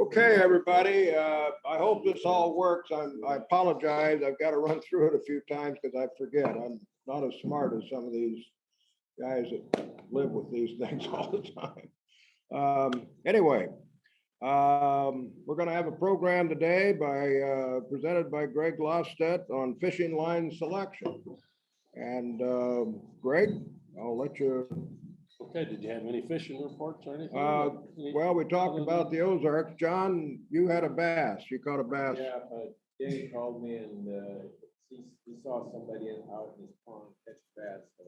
Okay, everybody, I hope this all works. I apologize. I've got to run through it a few times because I forget. I'm not as smart as some of these guys that live with these things all the time. Anyway, we're going to have a program today presented by Greg Lofsteadt on fishing line selection. And Greg, I'll let you. Okay, did you have any fishing reports or anything? Well, we talked about the Ozarks. John, you had a bass. You caught a bass. Yeah, but Danny called me and he saw somebody out in his pond catch bass. So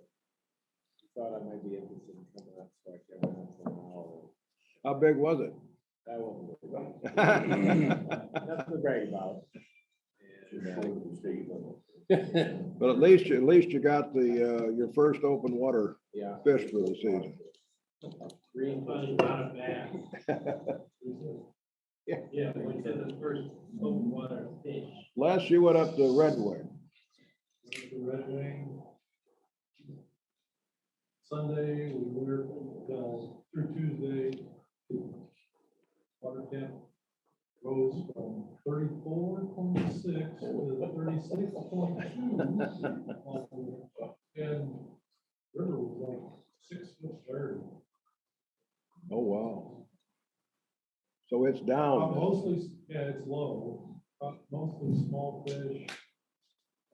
he thought I might be interested in coming up, so I came out for an hour. How big was it? That wasn't nothing to brag about. But at least you got the your first open water fish for the season. Green fish. Not a bass. Yeah, we did the first open water fish. Les, you went up to Red Wing. Went to Red Wing. Sunday, we worked through Tuesday. Water temp rose from 34.6 to 36.2. And river was like 6 foot third. Oh, wow. So it's down. Mostly, yeah, it's low. Mostly small fish.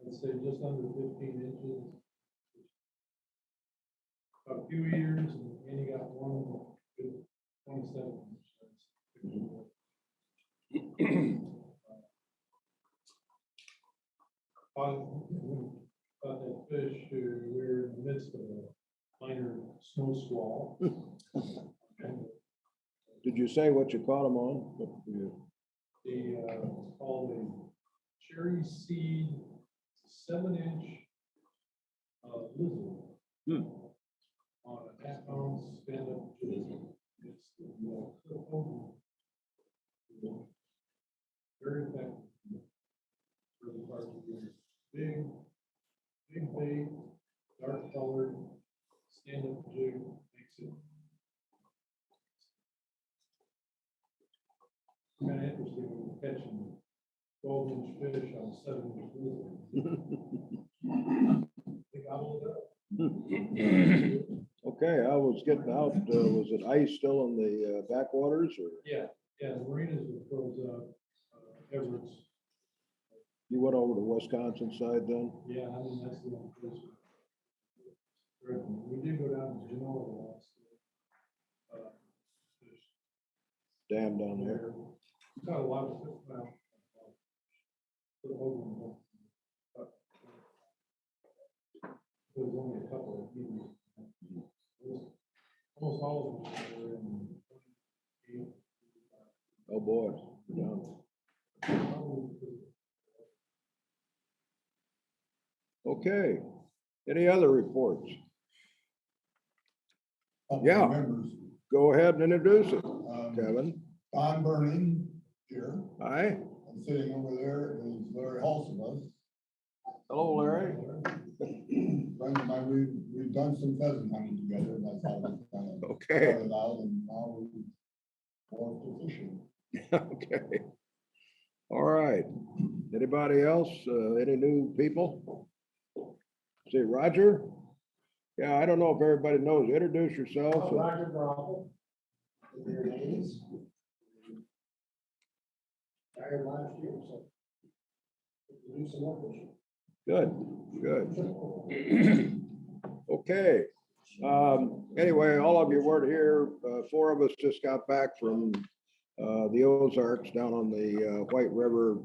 I'd say just under 15 inches. A few years, and you got one good 27 inches. Caught that fish, we're in the midst of a minor snow squall. Did you say what you caught them on? It's called a cherry seed 7-inch lizard on a half-ounce stand-up jig. It's very effective. Really hard to do. Big bait, dark colored, stand-up jig makes it kind of interesting when you're catching 12-inch fish on 7-inch lizard. They gobble it up. Okay, I was getting out. Was it ice still in the backwaters or? Yeah, the marinas were froze up. Everett's. You went over to Wisconsin side then? Yeah, I mean, that's the only place. We did go down to Genoa last. Dam down there. Got a lot of fish now. There was only a couple of medium. Almost all of them were in 28. Oh, boy. Yeah. Okay. Any other reports? Yeah. Members. Go ahead and introduce it, Kevin. Don Burning here. Hi. And sitting over there is Larry Halsebus. Hello, Larry. Friend of mine, we've done some pheasant hunting together, and that's how we kind of Okay. started out, and now we're off to fishing. Okay. All right. Anybody else? Any new people? See, Roger? Yeah, I don't know if everybody knows. Introduce yourself. Roger Brockle. Here in Ames. Hired last year, so. Do some more fishing. Good. Okay. Anyway, all of you weren't here. 4 of us just got back from the Ozarks down on the White River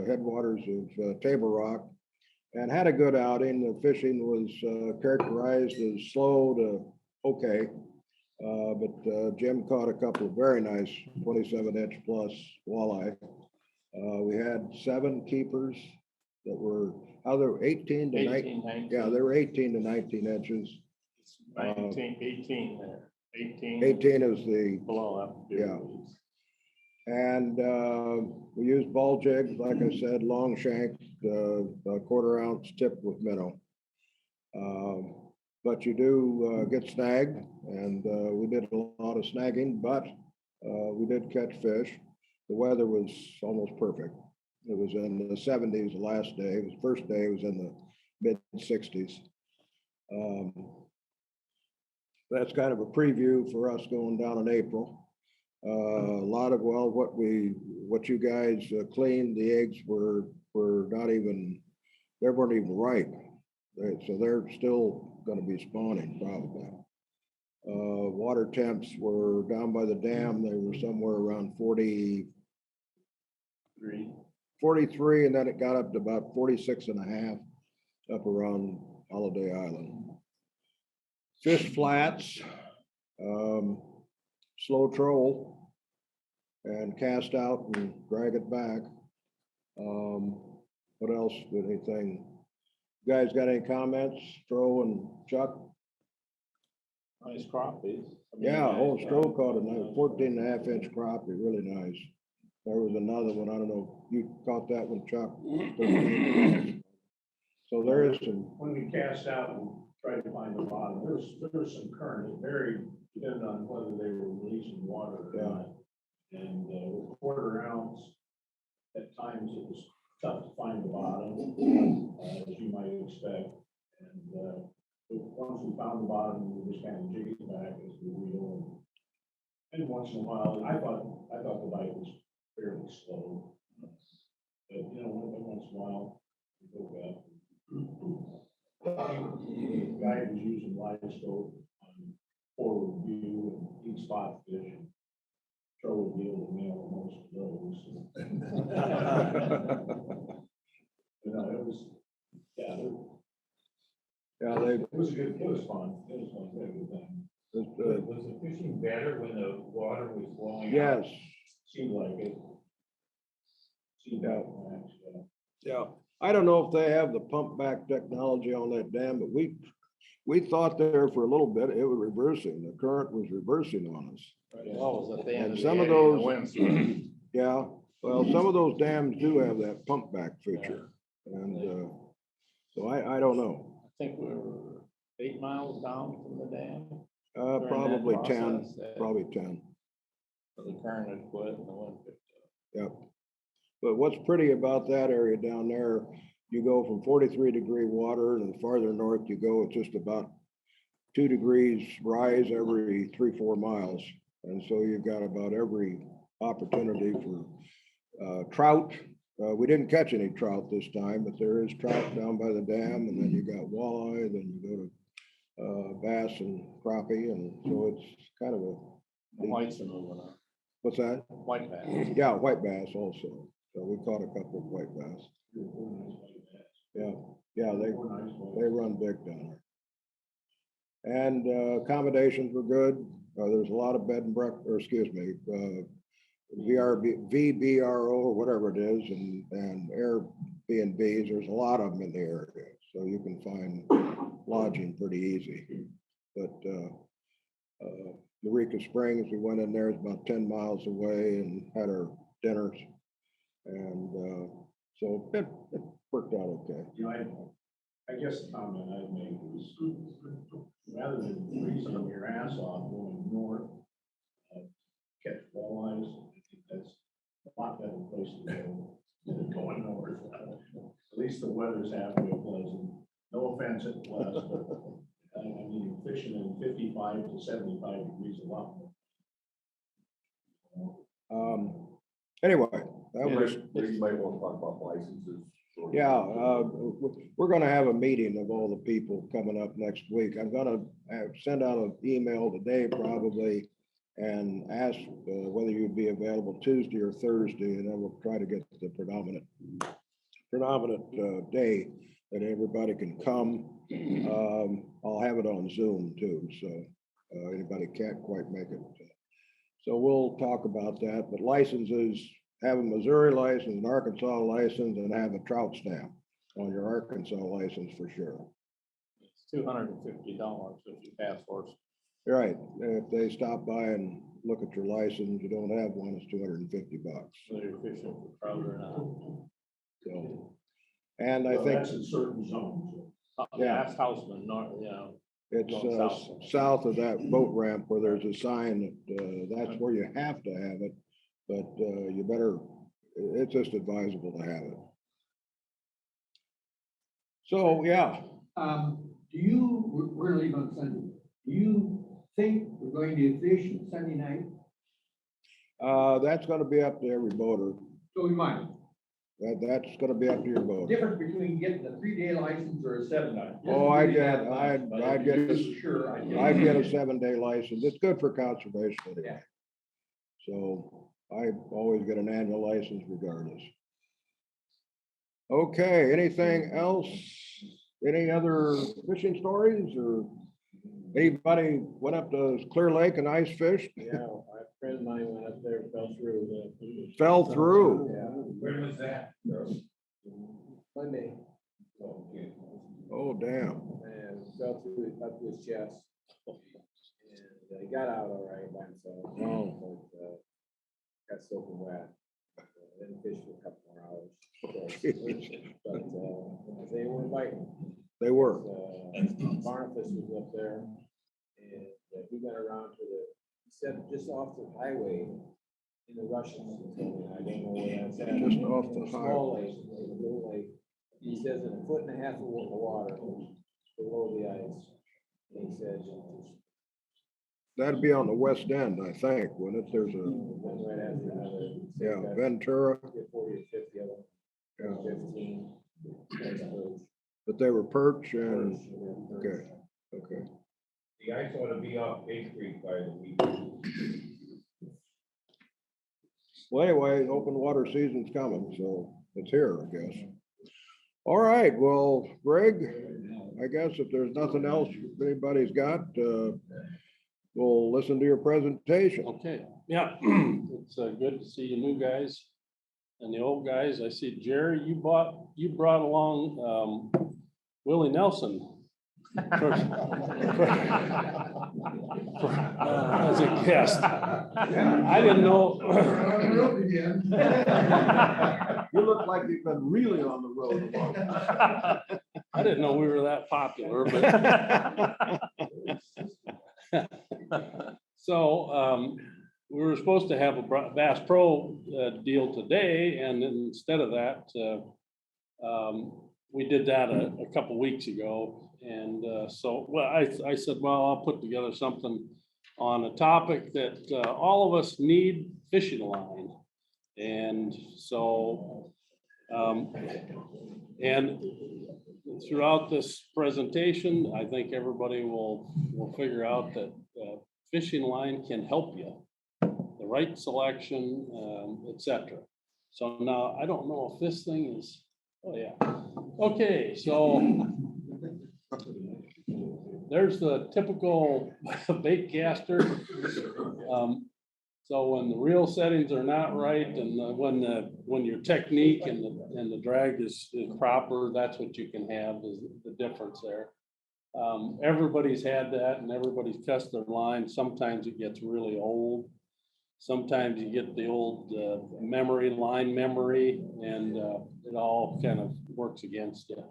headwaters of Table Rock and had a good outing. The fishing was characterized as slow to okay. But Jim caught a couple of very nice 27-inch plus walleye. We had 7 keepers that were, they were 18 to 19. Yeah, they were 18 to 19 inches. 18 there. 18 is the below that. Yeah. And we used ball jigs, like I said, long shank, a 1/4 ounce tipped with minnow. But you do get snagged, and we did a lot of snagging, but we did catch fish. the weather was almost perfect. It was in the 70s the last day. It was first day, it was in the mid-60s. That's kind of a preview for us going down in April. A lot of, well, what you guys cleaned, the eggs were not even, they weren't even ripe. So they're still going to be spawning probably. Water temps were down by the dam. They were somewhere around 43, and then it got up to about 46 and a half up around Holiday Island. Fish flats, slow troll and cast out and drag it back. What else? Anything? You guys got any comments? Stroh and Chuck? Nice crappies. Yeah, old Stroh caught a nice 14.5-inch crappie, really nice. There was another one, I don't know, you caught that one, Chuck? So there is some, When we cast out and tried to find the bottom, there was some current, it varied depending on whether they were releasing water or not. And with quarter ounce, at times it was tough to find the bottom, as you might expect. And once we found the bottom, we just kind of jigged back as we were. And once in a while, I thought the bite was fairly slow. But you know, once in a while, we go back. The guy was using live scope on forward view and he'd spot fish. Throw would be able to nail most of those. You know, it was, yeah, it was good, it was fun. It was fun, it was good time. Was the fishing better when the water was flowing out? yes, Seemed like it. Seemed like it, yeah. yeah. I don't know if they have the pump back technology on that dam, but we thought there for a little bit, it was reversing. The current was reversing on us. Well, at the end And of the some of day, the those- winds. Yeah, well, some of those dams do have that pump back feature. And so I don't know. I think we were 8 miles down from the dam. During that Probably 10, process, probably 10. The current had quit and the wind picked up. Yep. But what's pretty about that area down there, you go from 43-degree water, and the farther north you go, it's just about 2 degrees rise every 3-4 miles. And so you've got about every opportunity for trout. We didn't catch any trout this time, but there is trout down by the dam, and then you got walleye, then you go to bass and crappie, and so it's kind of a, The whites are moving up. what's that? White bass. Yeah, white bass also. So we caught a couple of white bass. Yeah, they run big down there. And accommodations were good. There's a lot of bed and breakfast, or excuse me, VBRO or whatever it is, and Airbnbs. There's a lot of them in the area, so you can find lodging pretty easy. But Eureka Springs, we went in there, it's about 10 miles away, and had our dinners. And so it worked out okay. You know, I guess the comment I'd make is rather than freezing your ass off going north, catch walleyes, I think that's a lot better place to go than going north. At least the weather's halfway pleasant. No offense at West, but I mean, fishing in 55 to 75 degrees a lot more. Anyway, that was, You might want to talk about licenses. yeah, we're gonna have a meeting of all the people coming up next week. I'm gonna send out an email today probably and ask whether you'd be available Tuesday or Thursday, and then we'll try to get the predominant day that everybody can come. I'll have it on Zoom too, so anybody can't quite make it. So we'll talk about that, but licenses, have a Missouri license, an Arkansas license, and have a trout stamp on your Arkansas license for sure. It's $250 if you pass horse. Right, if they stop by and look at your license, you don't have one, it's $250. Whether you're fishing for trout or not. So, and I So think that's in certain zones. Yeah. That's Houseman, not, you know. it's Going south. south of that boat ramp where there's a sign that that's where you have to have it. but you better, it's just advisable to have it. So, yeah, Do you, we're leaving on Sunday, do you think we're going to fish Sunday night? that's gonna be up to every boater. So we might. That's gonna be up to your boater. Difference between getting a 3-day license or a 7-day. Oh, I'd get a Sure. I'd get a 7-day license. It's good for conservation anyway. Yeah. So I always get an annual license regardless. Okay, anything else? Any other fishing stories or anybody went up to Clear Lake and ice fished? Yeah, a friend of mine went up there, fell through. Fell through. Yeah. Where was that? Monday, Oh, damn. and fell through up to his chest. And he got out all right by himself. Oh. But, got soaking wet. Then fished for a couple more hours. Jeez. But they were biting. They were. Barnabas was up there, and he went around to he said just off the highway in the Russians. I don't know where that's at. Just off the In a small lake, a little lake. He says in 1.5 foot of water below the ice. And he says, That'd be on the west end, I think, when it, there's a, right after another. yeah, Ventura, 40 or 50 of them. Yeah. 15. That's perch. but they were perch and, Perch, yeah, perch. okay, okay. The ice ought to be off Bay Creek by the week. Well, anyway, open water season's coming, so it's here, I guess. All right, well, Greg, I guess if there's nothing else anybody's got, we'll listen to your presentation. Okay, yeah, it's good to see you new guys and the old guys. I see Jerry, you brought along Willie Nelson as a guest. I didn't know. You look like you've been really on the road. I didn't know we were that popular, but. So we were supposed to have a Bass Pro deal today, and instead of that, we did that a couple weeks ago. And so, well, I said, well, I'll put together something on a topic that all of us need: fishing line. And so, and throughout this presentation, I think everybody will figure out that fishing line can help you, the right selection, etc. So now I don't know if this thing is, oh yeah. Okay, so there's the typical bait caster. So when the reel settings are not right, and when your technique and the drag is proper, that's what you can have, is the difference there. Everybody's had that, and everybody's cussed their line. Sometimes it gets really old. Sometimes you get the old line memory, and it all kind of works against you.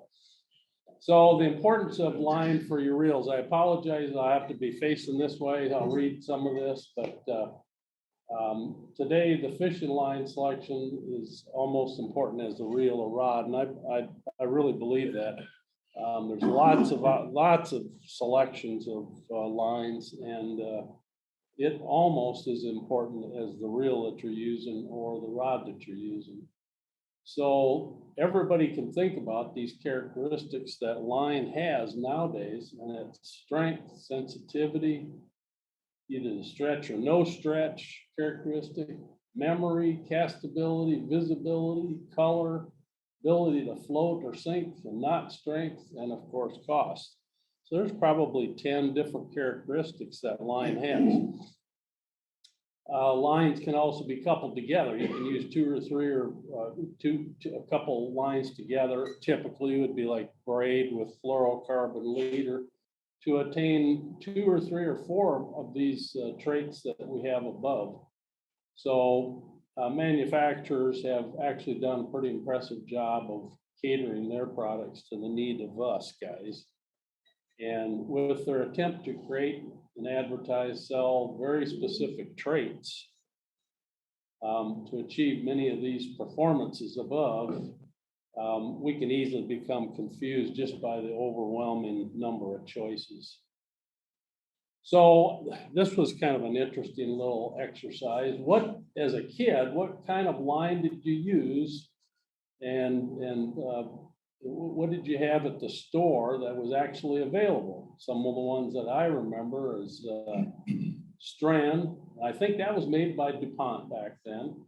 So the importance of line for your reels. I apologize, I have to be facing this way. I'll read some of this, but today the fishing line selection is almost important as the reel or rod, and I really believe that. There's lots of selections of lines, and it almost as important as the reel that you're using or the rod that you're using. So everybody can think about these characteristics that line has nowadays, and it's strength, sensitivity, either the stretch or no stretch characteristic, memory, castability, visibility, color, ability to float or sink, and knot strength, and of course cost. So there's probably 10 different characteristics that line has. Lines can also be coupled together. You can use 2 or 3 or a couple lines together. Typically would be like braid with fluorocarbon leader to attain 2 or 3 or 4 of these traits that we have above. So manufacturers have actually done a pretty impressive job of catering their products to the need of us guys. And with their attempt to create and advertise, sell very specific traits, to achieve many of these performances above, we can easily become confused just by the overwhelming number of choices. So this was kind of an interesting little exercise. What, as a kid, what kind of line did you use? And what did you have at the store that was actually available? Some of the ones that I remember is Strand. I think that was made by DuPont back then.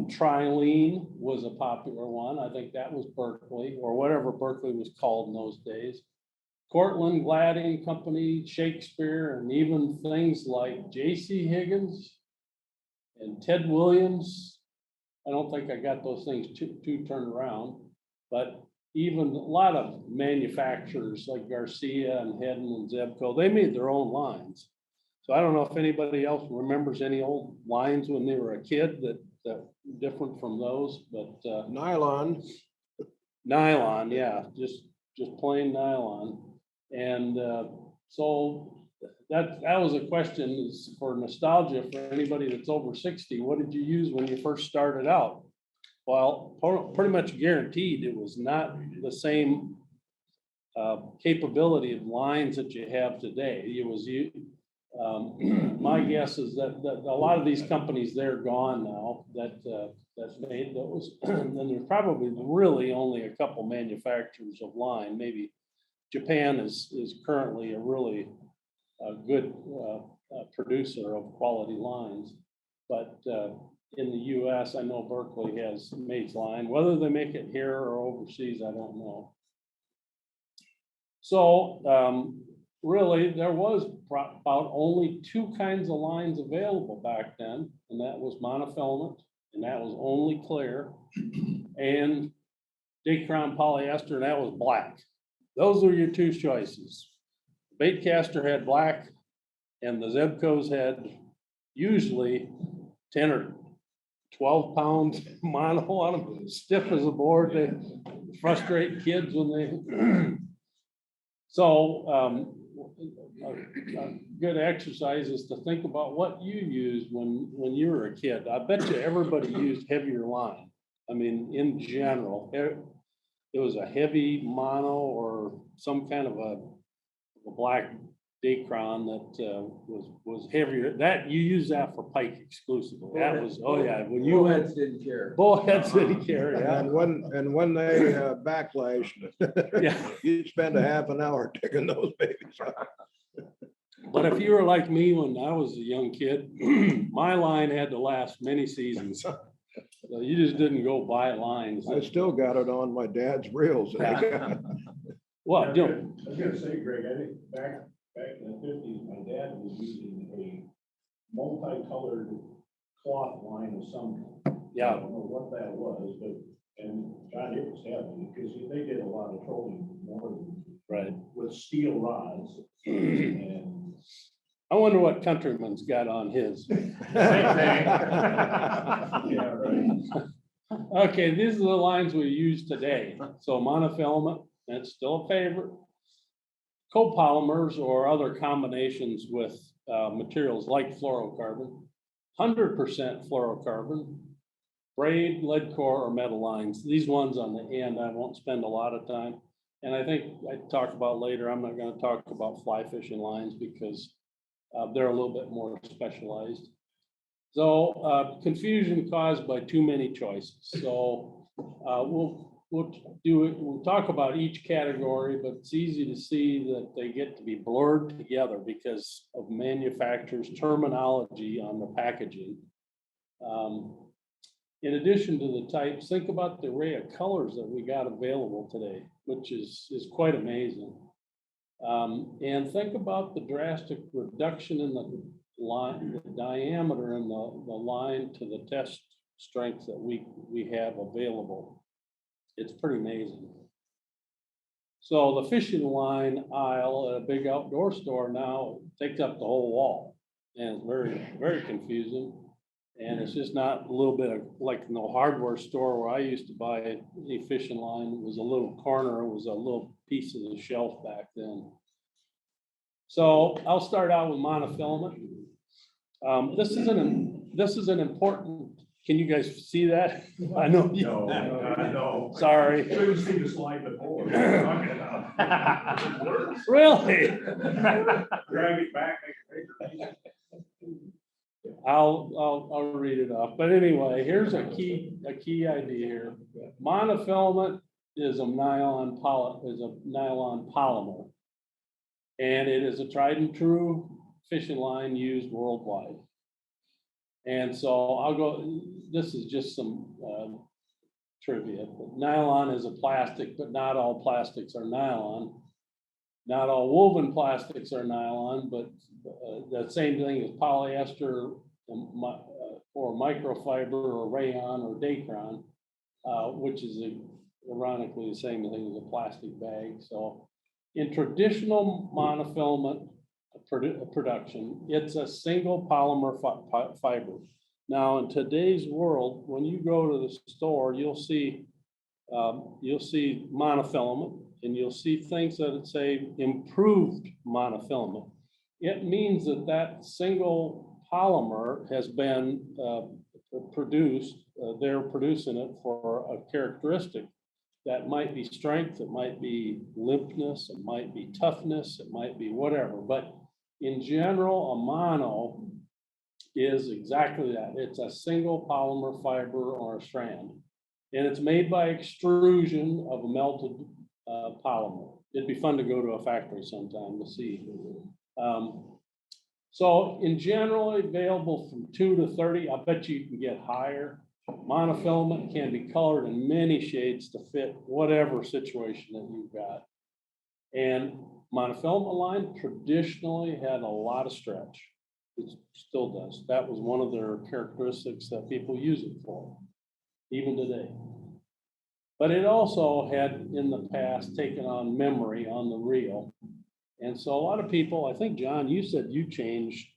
Trilene was a popular one. I think that was Berkeley, or whatever Berkeley was called in those days. Cortland Gladding Company, Shakespeare, and even things like J.C. Higgins and Ted Williams. I don't think I got those things too turned around, but even a lot of manufacturers like Garcia and Hedden and Zebco, they made their own lines. So I don't know if anybody else remembers any old lines when they were a kid that different from those, but Nylon. nylon, yeah, just plain nylon. And so that was a question is for nostalgia for anybody that's over 60. What did you use when you first started out? Well, pretty much guaranteed it was not the same capability of lines that you have today. It was my guess is that a lot of these companies, they're gone now that's made those. And there's probably really only a couple manufacturers of line. Maybe Japan is currently a really good producer of quality lines. But in the US, I know Berkeley has made line. Whether they make it here or overseas, I don't know. So really, there was about only two kinds of lines available back then, and that was monofilament, and that was only clear, and Dacron polyester, and that was black. Those were your two choices. Baitcaster had black, and the Zebcos had usually 10 or 12 pound mono on them, stiff as a board. They frustrate kids when they. So a good exercise is to think about what you used when you were a kid. I bet you everybody used heavier line. I mean, in general, it was a heavy mono or some kind of a black Dacron that was heavier. That you use that for pike exclusively. That was, oh yeah, when you Bullheads didn't care. Bullheads didn't care. Yeah. And when they backlashed, Yeah. you'd spend a half an hour taking those babies out. But if you were like me when I was a young kid, my line had to last many seasons. So you just didn't go buy lines. I still got it on my dad's reels. Well, I was gonna say, Greg, I think back in the 50s, my dad was using a multicolored cloth line of some kind. yeah. I don't know what that was, but, and God, it was heavy, because they did a lot of trolling more Right. with steel rods. And I wonder what Countryman's got on his. yeah, right. Okay, these are the lines we use today. So monofilament, that's still a favorite. Copolymers or other combinations with materials like fluorocarbon, 100% fluorocarbon, braid, lead core, or metal lines. These ones on the end, I won't spend a lot of time. And I think I talk about later, I'm not going to talk about fly fishing lines because they're a little bit more specialized. So confusion caused by too many choices. So we'll talk about each category, but it's easy to see that they get to be blurred together because of manufacturers' terminology on the packaging. In addition to the types, think about the array of colors that we got available today, which is quite amazing. And think about the drastic reduction in the line, the diameter in the line to the test strength that we have available. It's pretty amazing. So the fishing line aisle at a big outdoor store now takes up the whole wall, and it's very, very confusing. And it's just not a little bit of like in the hardware store where I used to buy a fishing line. It was a little corner, it was a little piece of the shelf back then. So I'll start out with monofilament. This isn't this is an important, can you guys see that? I know. you- No, no. Sorry. Couldn't see the slide before. Really? Drag it back, make it bigger. I'll read it off, but anyway, here's a key idea here. Monofilament is a nylon polymer. And it is a tried and true fishing line used worldwide. And so I'll go, this is just some trivia. But nylon is a plastic, but not all plastics are nylon. Not all woven plastics are nylon, but the same thing as polyester or microfiber or rayon or dacron, which is ironically the same thing as a plastic bag. So in traditional monofilament production, it's a single polymer fiber. Now, in today's world, when you go to the store, you'll see monofilament, and you'll see things that say improved monofilament. It means that single polymer has been produced. They're producing it for a characteristic that might be strength, it might be limpness, it might be toughness, it might be whatever. But in general, a mono is exactly that. It's a single polymer fiber or a strand. And it's made by extrusion of a melted polymer. It'd be fun to go to a factory sometime to see. So in general, available from 2 to 30, I bet you can get higher. Monofilament can be colored in many shades to fit whatever situation that you've got. And monofilament line traditionally had a lot of stretch. It still does. That was one of their characteristics that people use it for, even today. But it also had in the past taken on memory on the reel. And so a lot of people, I think, John, you said you change,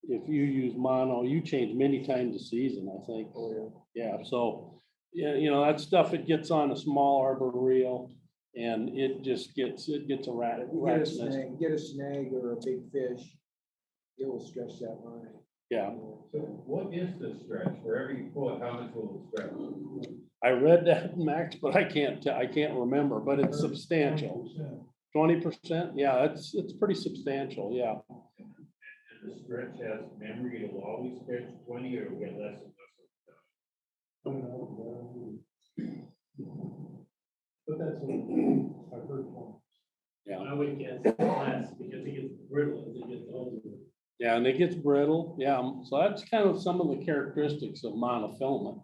if you use mono, you change many times a season, I think. Oh, yeah. Yeah, so, yeah, you know, that stuff, it gets on a small arbor reel and it just gets erratic. Get a snag or a big fish, it will stretch that line. Yeah. So What is the stretch? Wherever you pull it, how much will it stretch? I read that, Max, but I can't remember, but it's substantial. 20%? Yeah, it's pretty substantial, yeah. And the stretch has memory, it'll always stretch 20 or get less and less. But that's what I've heard from. Yeah. I would guess less because it gets brittle as it gets older. Yeah, and it gets brittle. Yeah, so that's kind of some of the characteristics of monofilament.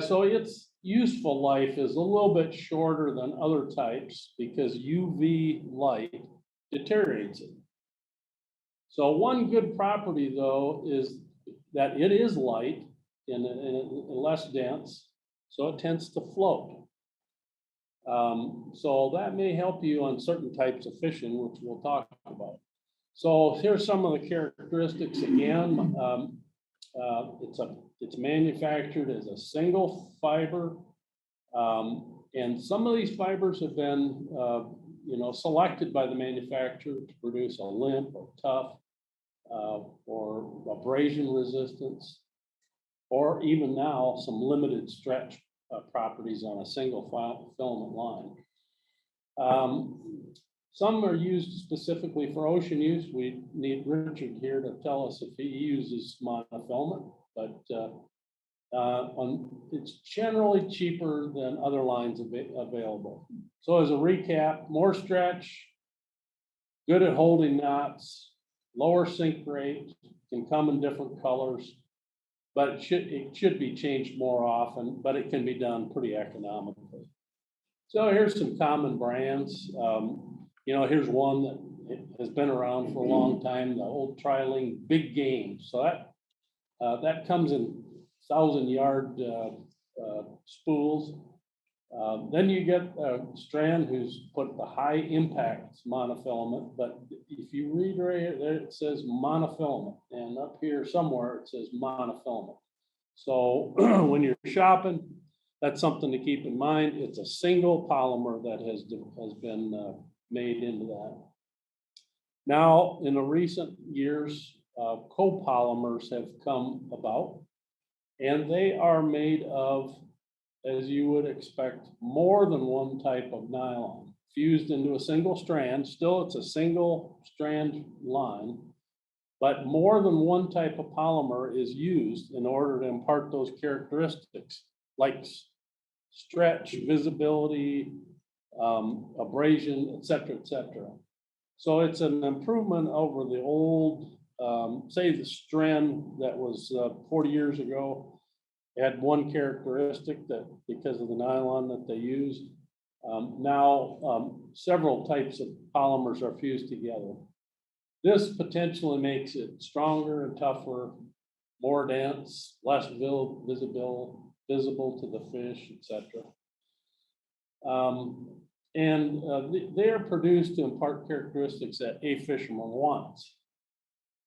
So its useful life is a little bit shorter than other types because UV light deteriorates it. So one good property though is that it is light and less dense, so it tends to float. So that may help you on certain types of fishing, which we'll talk about. So here's some of the characteristics again. It's manufactured as a single fiber. And some of these fibers have been, selected by the manufacturer to produce a limp or tough, or abrasion resistance, or even now some limited stretch properties on a single filament line. Some are used specifically for ocean use. We need Richard here to tell us if he uses monofilament, but it's generally cheaper than other lines available. So as a recap, more stretch, good at holding knots, lower sink rate, can come in different colors, but it should be changed more often, but it can be done pretty economically. So here's some common brands. Here's one that has been around for a long time, the old Triling Big Game. So that comes in 1,000-yard spools. Then you get Strand, who's put the high impact monofilament, but if you read right there, it says monofilament, and up here somewhere it says monofilament. So when you're shopping, that's something to keep in mind. It's a single polymer that has been made into that. Now, in the recent years, copolymers have come about. And they are made of, as you would expect, more than one type of nylon fused into a single strand. Still, it's a single strand line, but more than one type of polymer is used in order to impart those characteristics like stretch, visibility, abrasion, et cetera, et cetera. So it's an improvement over the old, say the strand that was 40 years ago had one characteristic that because of the nylon that they used. Now several types of polymers are fused together. This potentially makes it stronger and tougher, more dense, less visible to the fish, etc. They are produced to impart characteristics that a fisherman wants.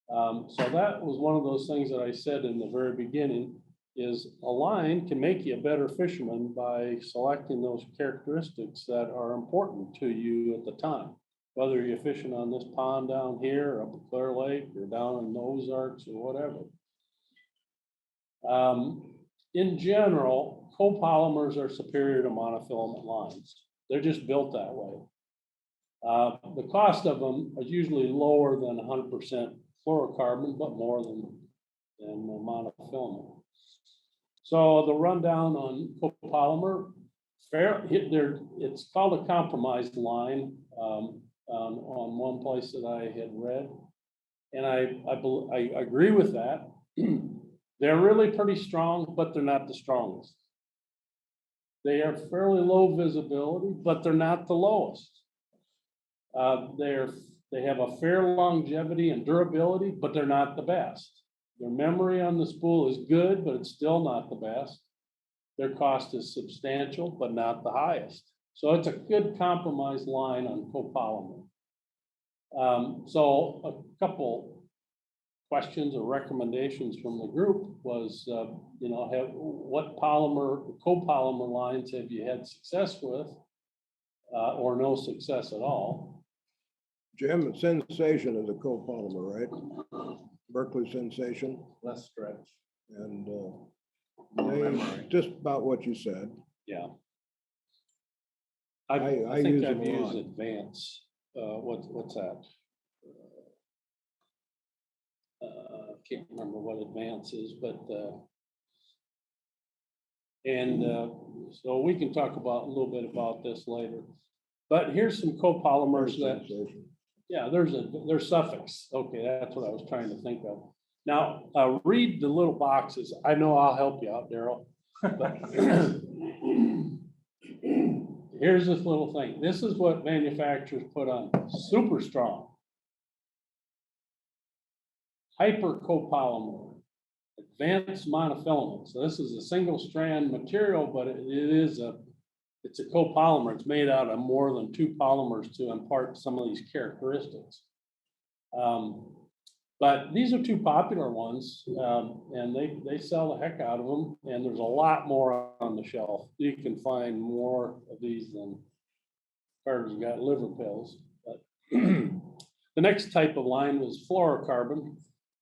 So that was one of those things that I said in the very beginning, is a line can make you a better fisherman by selecting those characteristics that are important to you at the time. Whether you're fishing on this pond down here, or up at Clear Lake, or down in the Ozarks, or whatever. In general, copolymers are superior to monofilament lines. They're just built that way. The cost of them is usually lower than 100% fluorocarbon, but more than monofilament. So the rundown on copolymer, it's called a compromised line on one place that I had read. And I agree with that. They're really pretty strong, but they're not the strongest. They are fairly low visibility, but they're not the lowest. They have a fair longevity and durability, but they're not the best. Their memory on the spool is good, but it's still not the best. Their cost is substantial, but not the highest. So it's a good compromise line on copolymer. So a couple questions or recommendations from the group was, what copolymer lines have you had success with, or no success at all? Jim, Sensation is a copolymer, right? Berkeley Sensation, Less stretch. and just about what you said. Yeah. I I think use I've them a used lot. Advance. What's that? Can't remember what Advance is, but so we can talk about a little bit about this later. But here's some copolymers that, Sensation. yeah, there's suffix. Okay, that's what I was trying to think of. Now, read the little boxes. I know I'll help you out, Daryl. Here's this little thing. This is what manufacturers put on. Super strong. Hyper copolymer. Advanced monofilament. So this is a single strand material, but it's a copolymer. It's made out of more than two polymers to impart some of these characteristics. But these are two popular ones, and they sell the heck out of them. And there's a lot more on the shelf. You can find more of these than Carter's got liver pills. But the next type of line was fluorocarbon.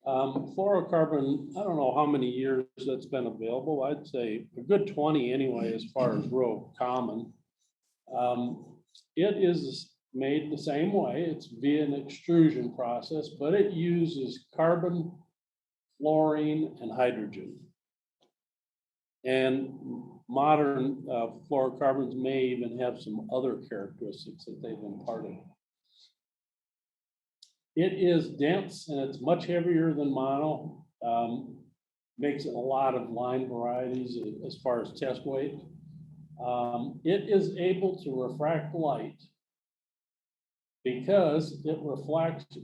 Fluorocarbon, I don't know how many years that's been available. I'd say a good 20 anyway, as far as real common. It is made the same way. It's via an extrusion process, but it uses carbon, fluorine, and hydrogen. And modern fluorocarbons may even have some other characteristics that they've imparted. It is dense and it's much heavier than mono. Makes it a lot of line varieties as far as test weight. It is able to refract light because it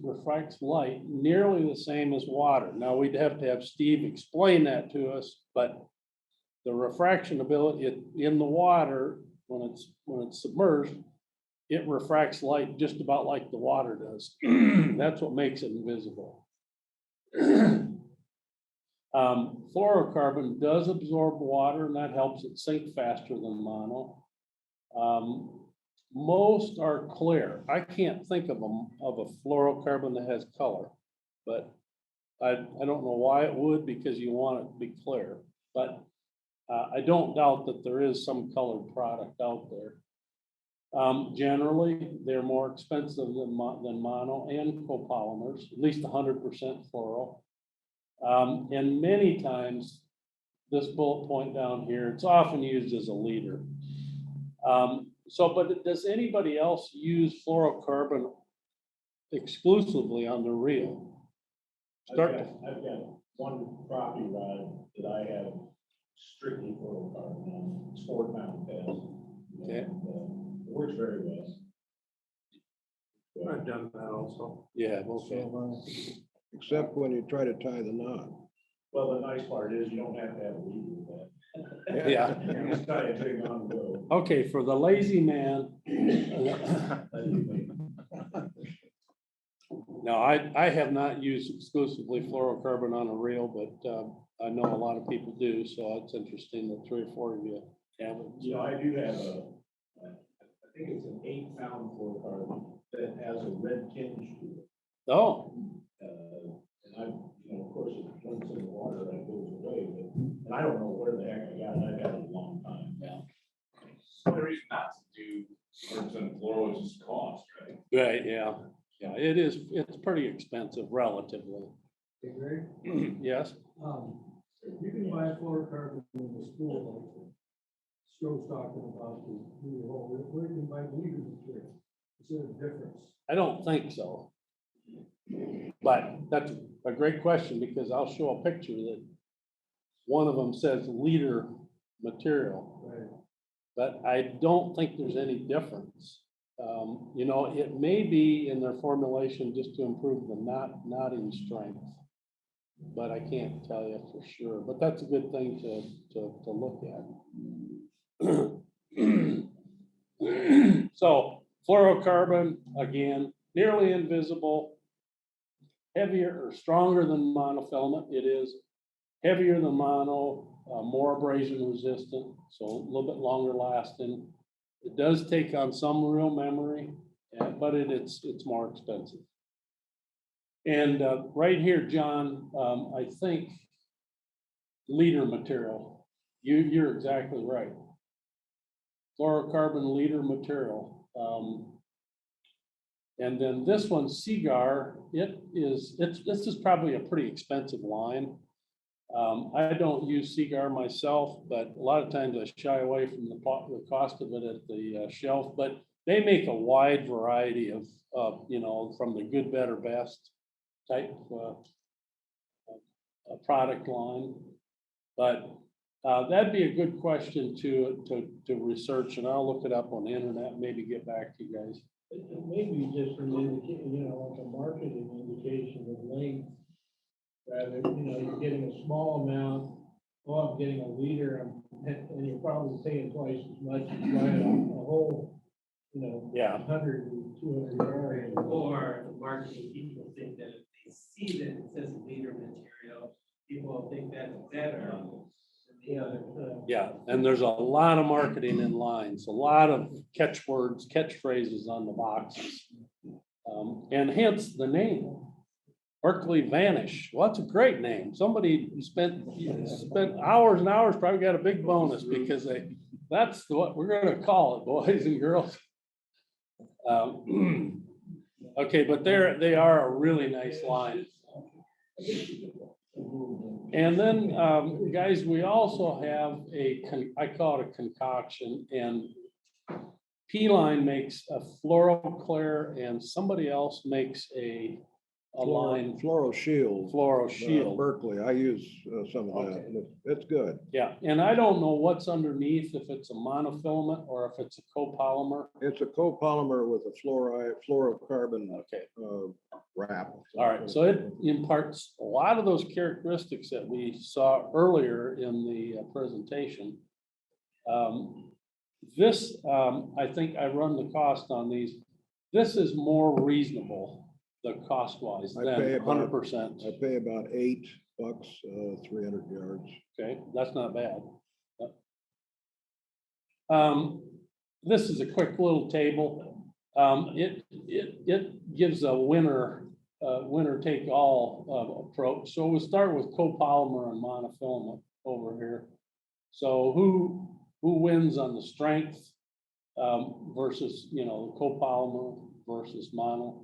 refracts light nearly the same as water. Now we'd have to have Steve explain that to us, but the refraction ability in the water, when it's submerged, it refracts light just about like the water does. That's what makes it invisible. Fluorocarbon does absorb water, and that helps it sink faster than mono. Most are clear. I can't think of a fluorocarbon that has color, but I don't know why it would, because you want it to be clear, but I don't doubt that there is some colored product out there. Generally, they're more expensive than mono and copolymers, at least 100% fluoro. And many times, this bullet point down here, it's often used as a leader. But does anybody else use fluorocarbon exclusively on the reel? I've got one property rod that I have strictly fluorocarbon on, it's 4-pound test. Okay. And, it works very well. I've done that also. Yeah, okay. Except when you try to tie the knot. Well, the nice part is you don't have to have a lead with that. Yeah. You just tie a jig on the go. Okay, for the lazy man. No, I have not used exclusively fluorocarbon on a reel, but I know a lot of people do, so it's interesting that 3 or 4 of you have it. You know, I do have I think it's an 8-pound fluorocarbon that has a red tinge to it. Oh, And I, of course, it once in the water, that goes away, but, and I don't know where the heck I got it, I've had it a long time. yeah. The reason not to do 100% fluoro is just cost, right? Right, yeah. Yeah, it is, it's pretty expensive relatively. Hey, Greg, Yes, you can buy fluorocarbon in the school, like Joe's talking about the whole, where you can buy leader material. Is there a difference? I don't think so. But that's a great question, because I'll show a picture that one of them says leader material, Right. but I don't think there's any difference. You know, it may be in their formulation just to improve the knotting strength, but I can't tell you for sure. But that's a good thing to look at. So fluorocarbon, again, nearly invisible, heavier or stronger than monofilament. It is heavier than mono, more abrasion resistant, so a little bit longer lasting. It does take on some real memory, but it's more expensive. And right here, John, I think leader material, you're exactly right. Fluorocarbon leader material. And then this one, Cigar, this is probably a pretty expensive line. I don't use Cigar myself, but a lot of times I shy away from the cost of it at the shelf, but they make a wide variety of, you know, from the good, better, best type product line. But that'd be a good question to research, and I'll look it up on the internet, maybe get back to you guys. It may be just an indication, like a marketing indication of length. Rather, you're getting a small amount, well, I'm getting a liter, and you're probably paying twice as much as buying a whole, Yeah. 100 and 200 yards. Or the marketing people think that if they see that it says leader material, people will think that's better than the other. Yeah, and there's a lot of marketing in lines, a lot of catchwords, catchphrases on the boxes. And hence the name, Berkeley Vanish. Well, that's a great name. Somebody spent hours and hours, probably got a big bonus, because that's what we're gonna call it, boys and girls. Okay, but they are a really nice line. And then, guys, we also have I call it a concoction, and P-Line makes a Fluoroclear, and somebody else makes a line. Fluoro Shield. Fluoro Shield. Berkeley, I use some of that. Okay. It's good. Yeah, and I don't know what's underneath, if it's a monofilament or if it's a copolymer. It's a copolymer with a fluorocarbon Okay. wrap. All right, so it imparts a lot of those characteristics that we saw earlier in the presentation. This, I think I run the cost on these. This is more reasonable, the cost-wise, I than pay about- 100%. I pay about $8, 300 yards. Okay, that's not bad. This is a quick little table. It gives a winner winner take all approach. So we'll start with copolymer and monofilament over here. So who wins on the strength versus, you know, copolymer versus mono?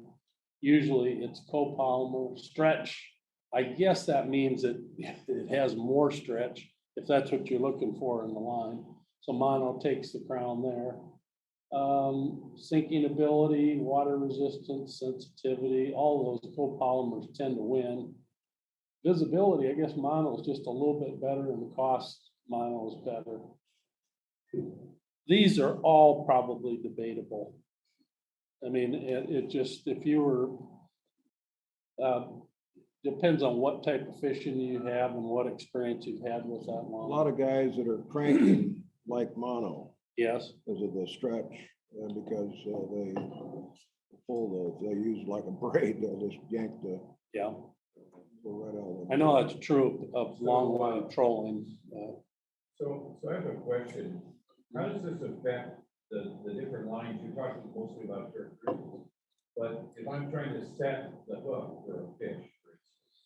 Usually it's copolymer. Stretch, I guess that means that it has more stretch, if that's what you're looking for in the line. So mono takes the crown there. Sinking ability, water resistance, sensitivity, all those copolymers tend to win. Visibility, I guess mono is just a little bit better, and the cost mono is better. These are all probably debatable. I mean, it just, if you were, depends on what type of fishing you have and what experience you've had with that A line. lot of guys that are cranking like mono Yes, because of the stretch, and because they pull they use like a braid, they'll just yank the yeah. right out of I know that's true of long line trolling. So I have a question. How does this affect the different lines? You're talking mostly about characteristics. But if I'm trying to set the hook for a fish, for instance,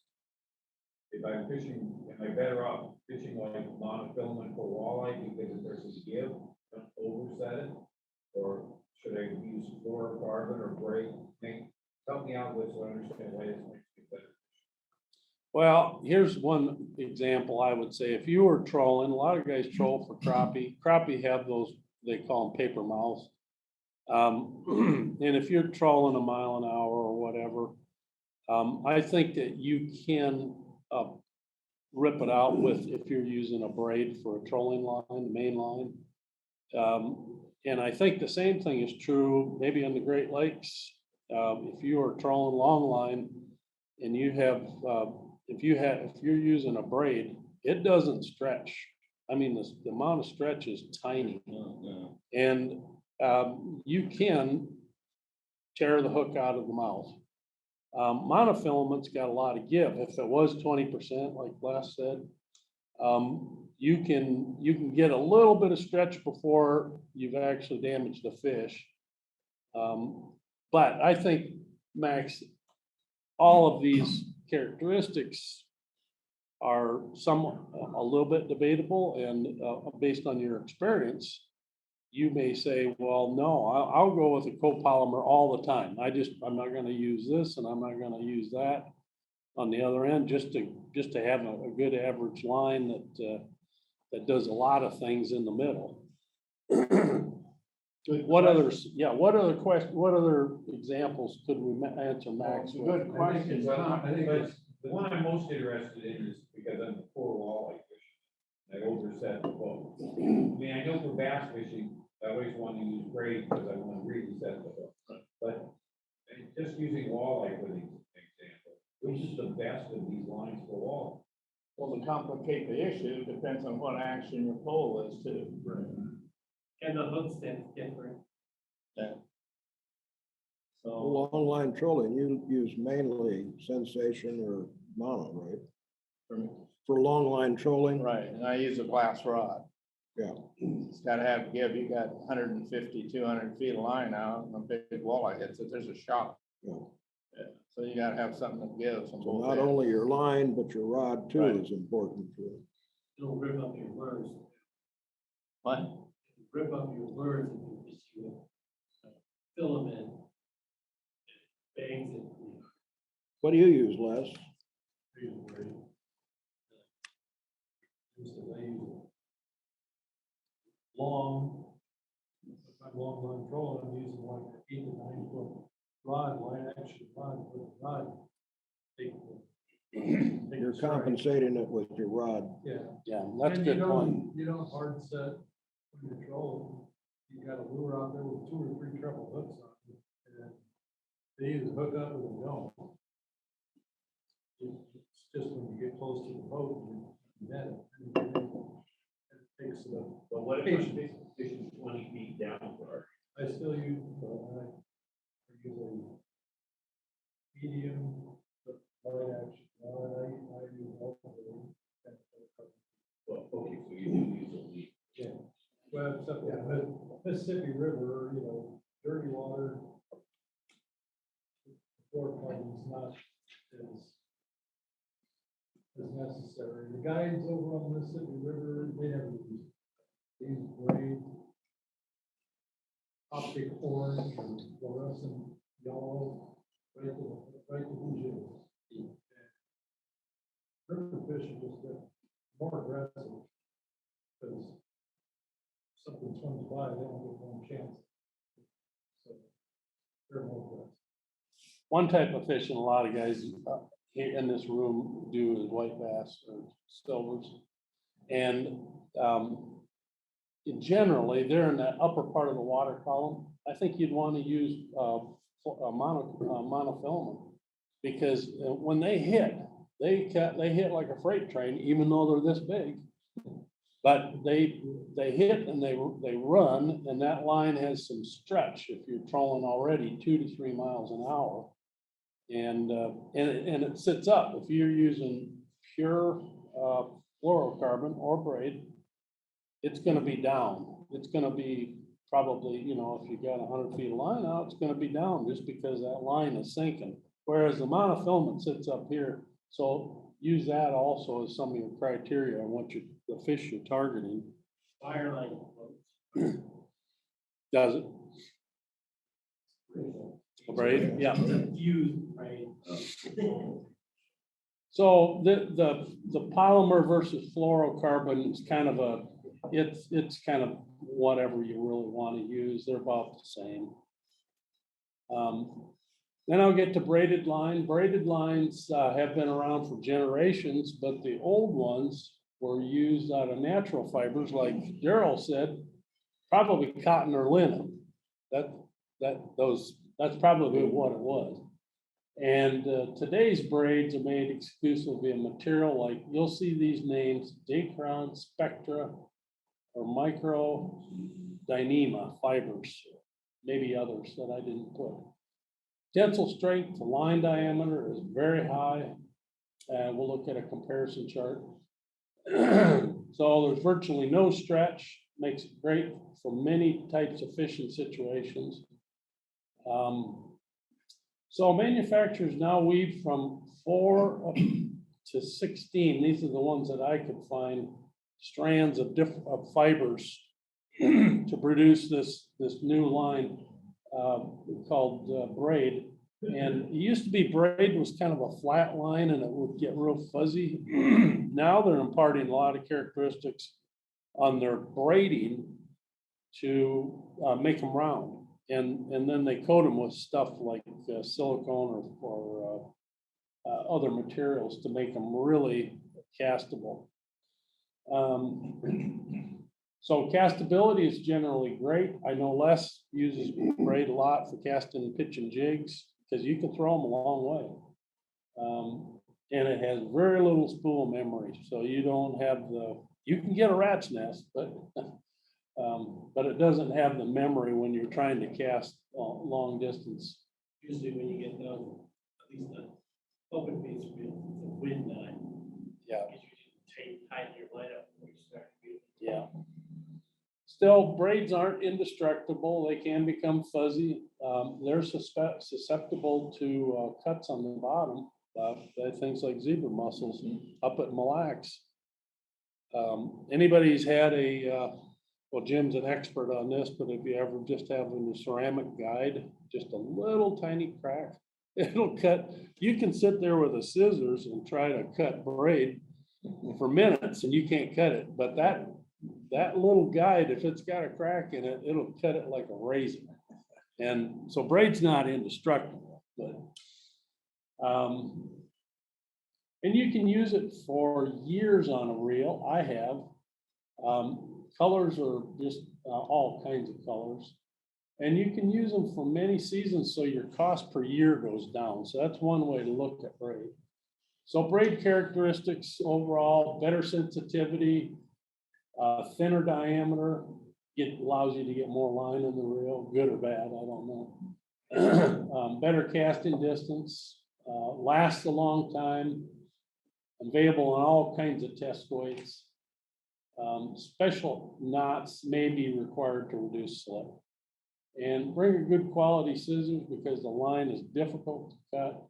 if I'm fishing, am I better off fishing like monofilament for walleye because there's a give, don't overset it? Or should I use fluorocarbon or braid? Help me out with so I understand why this makes me better. Well, here's one example I would say. If you were trolling, a lot of guys troll for crappie. Crappie have those, they call them paper mouths. And if you're trolling a mile an hour or whatever, I think that you can rip it out with, if you're using a braid for a trolling line, the main line. And I think the same thing is true maybe on the Great Lakes. If you are trolling long line and you have, if you're using a braid, it doesn't stretch. I mean, the amount of stretch is tiny. And you can tear the hook out of the mouth. Monofilament's got a lot of give. If it was 20%, like Les said, you can get a little bit of stretch before you've actually damaged the fish. But I think, Max, all of these characteristics are a little bit debatable, and based on your experience, you may say, well, no, I'll go with a copolymer all the time. I'm not going to use this and I'm not going to use that on the other end, just to have a good average line that does a lot of things in the middle. What other examples could we answer, Max? Good question. The one I'm most interested in is because I'm a poor walleye fisher. I overset the boat. I mean, I know for bass fishing, I always want to use braid because I want to really set the hook. But just using walleye for the example, which is the best of these lines for walleye? Well, to complicate the issue, depends on what action your pole is too. And the hook stand's different. So long line trolling, you use mainly sensation or mono, right? For long line trolling? Right, and I use a glass rod. Yeah. It's gotta have give. You got 150, 200 feet of line out, and a big walleye hits it, there's a shock. Yeah. Yeah. So you gotta have something that gives. on So both not ends. only your line, but your rod too Right. is important for it. It'll rip up your lures. What? Rip up your lures if you just use filament. Bangs it. What do you use, Les? Long, if I'm long line trolling, I'm using like an 8 to 9 foot rod, line action rod. You're compensating it with your rod. Yeah. Yeah, that's a And good point. You don't hard set when you're trolling. You got a lure out there with 2 or 3 treble hooks on it. And they either hook up or they don't. It's just when you get close to the boat, you net it. It takes a But what if I'm fishing 20 feet down for? I still use, I use a medium, light action, I use all of them. Well, okay, so you do use a lead. Yeah, well, except the Mississippi River, dirty water. fluorocarbon is not as necessary. The guys over on the Mississippi River, they have these Braid optic orange or fluorescent yellow, right to the jigs. River fish are just more aggressive because something swims by, they don't get one chance. So they're more aggressive. One type of fish, and a lot of guys here in this room do, is white bass or silvers. And generally, they're in that upper part of the water column. I think you'd want to use a monofilament, because when they hit, they hit like a freight train, even though they're this big. But they hit and they run, and that line has some stretch if you're trolling already 2 to 3 miles an hour. And it sits up. If you're using pure fluorocarbon or braid, it's going to be down. It's going to be probably, you know, if you got 100 feet of line out, it's going to be down just because that line is sinking. Whereas the monofilament sits up here. So use that also as some of your criteria on what the fish you're targeting. Wireline. Does it? Braid, yeah. It's a fuse, right? So the polymer versus fluorocarbon is kind of it's kind of whatever you really want to use. They're about the same. Then I'll get to braided line. Braided lines have been around for generations, but the old ones were used out of natural fibers, like Daryl said, probably cotton or linen. That's probably what it was. And today's braids are made exclusively of material like, you'll see these names, Dacron, Spectra, or Micro Dyneema fibers, maybe others that I didn't put. Tensile strength to line diameter is very high. We'll look at a comparison chart. So there's virtually no stretch, makes it great for many types of fishing situations. So manufacturers now weave from 4 to 16. These are the ones that I could find, strands of different fibers to produce this new line called braid. And it used to be braid was kind of a flat line and it would get real fuzzy. Now they're imparting a lot of characteristics on their braiding to make them round. And then they coat them with stuff like silicone or other materials to make them really castable. So castability is generally great. I know Les uses braid a lot for casting and pitching jigs because you can throw them a long way. And it has very little spool memory. So you don't have you can get a rat's nest, but it doesn't have the memory when you're trying to cast long distance. Usually when you get down, at least the open face reel, it's a wind line. Yeah. Because you didn't tighten your line up when you start. Yeah. Still, braids aren't indestructible. They can become fuzzy. They're susceptible to cuts on the bottom by things like zebra mussels up at Mille Lacs. Anybody's had well, Jim's an expert on this, but if you ever just have a ceramic guide, just a little tiny crack, it'll cut. You can sit there with a scissors and try to cut braid for minutes and you can't cut it. But that little guide, if it's got a crack in it, it'll cut it like a razor. And so braid's not indestructible, but and you can use it for years on a reel. I have. Colors are just all kinds of colors. And you can use them for many seasons, so your cost per year goes down. So that's one way to look at braid. So braid characteristics overall, better sensitivity, thinner diameter, allows you to get more line in the reel, good or bad, I don't know. Better casting distance, lasts a long time, available on all kinds of test weights. Special knots may be required to reduce slip. And bring a good quality scissors because the line is difficult to cut.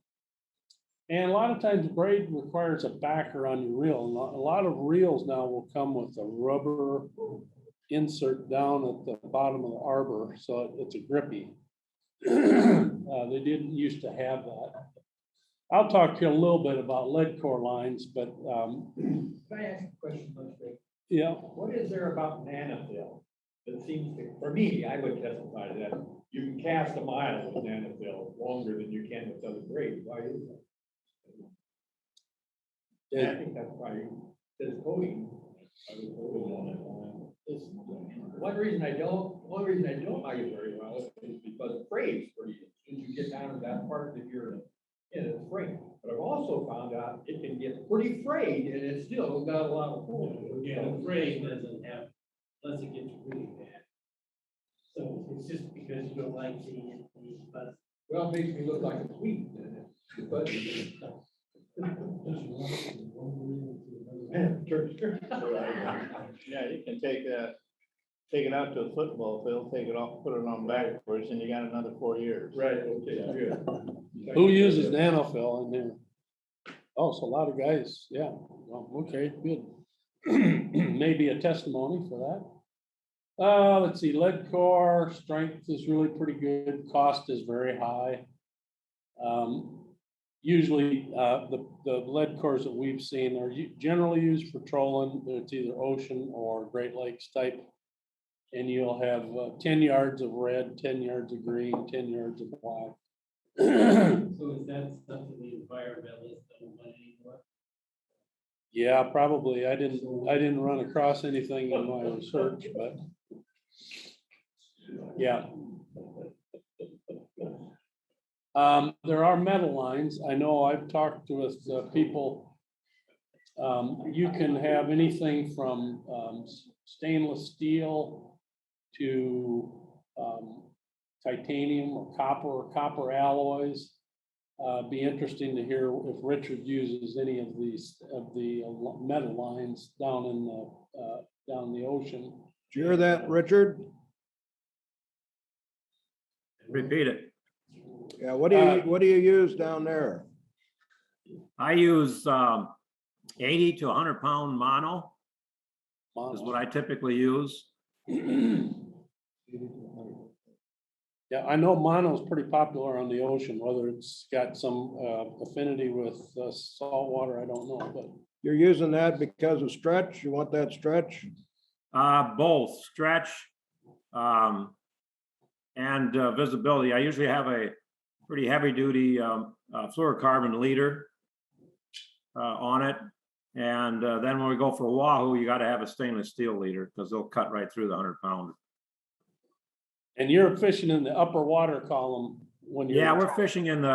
And a lot of times braid requires a backer on your reel. And a lot of reels now will come with a rubber insert down at the bottom of the arbor, so it's a grippy. They didn't used to have that. I'll talk to you a little bit about lead core lines, but Can I ask a question, Leslie? yeah, What is there about Monofilament that seems to, for me, I would testify to that, you can cast a mile with Monofilament longer than you can with other grades. Why is that? And I think that's why this coating. One reason I don't like it very well is because it frays pretty, as soon as you get down to that part that you're in, it's frayed. But I've also found out it can get pretty frayed and it's still got a lot of pull. Yeah, the frame doesn't have, unless it gets really bad. So it's just because you don't like seeing it, but Well, it makes me look like a tweet. But. Yeah, you can take it out to a football field, take it off, put it on backwards, and you got another 4 years. Right, okay, good. who uses nanofill in there? Oh, so a lot of guys, yeah, well, okay, good. Maybe a testimony for that. Let's see, lead core strength is really pretty good, cost is very high. Usually, the lead cores that we've seen are generally used for trolling. It's either ocean or Great Lakes type. And you'll have 10 yards of red, 10 yards of green, 10 yards of black. so is that something the environmentalists don't want anymore? Yeah, probably. I didn't run across anything in my research, but yeah. There are metal lines. I know I've talked with people. You can have anything from stainless steel to titanium or copper alloys. Be interesting to hear if Richard uses any of the metal lines down in the ocean. Did you hear that, Richard? Repeat it. Yeah, what do you use down there? I use 80 to 100 pound mono is what I typically use. Yeah, I know mono is pretty popular on the ocean, whether it's got some affinity with salt water, I don't know, but. You're using that because of stretch? You want that stretch? Both stretch and visibility. I usually have a pretty heavy duty fluorocarbon leader on it. And then when we go for wahoo, you got to have a stainless steel leader because they'll cut right through the 100 pound. And you're fishing in the upper water column when you're. Yeah, we're fishing in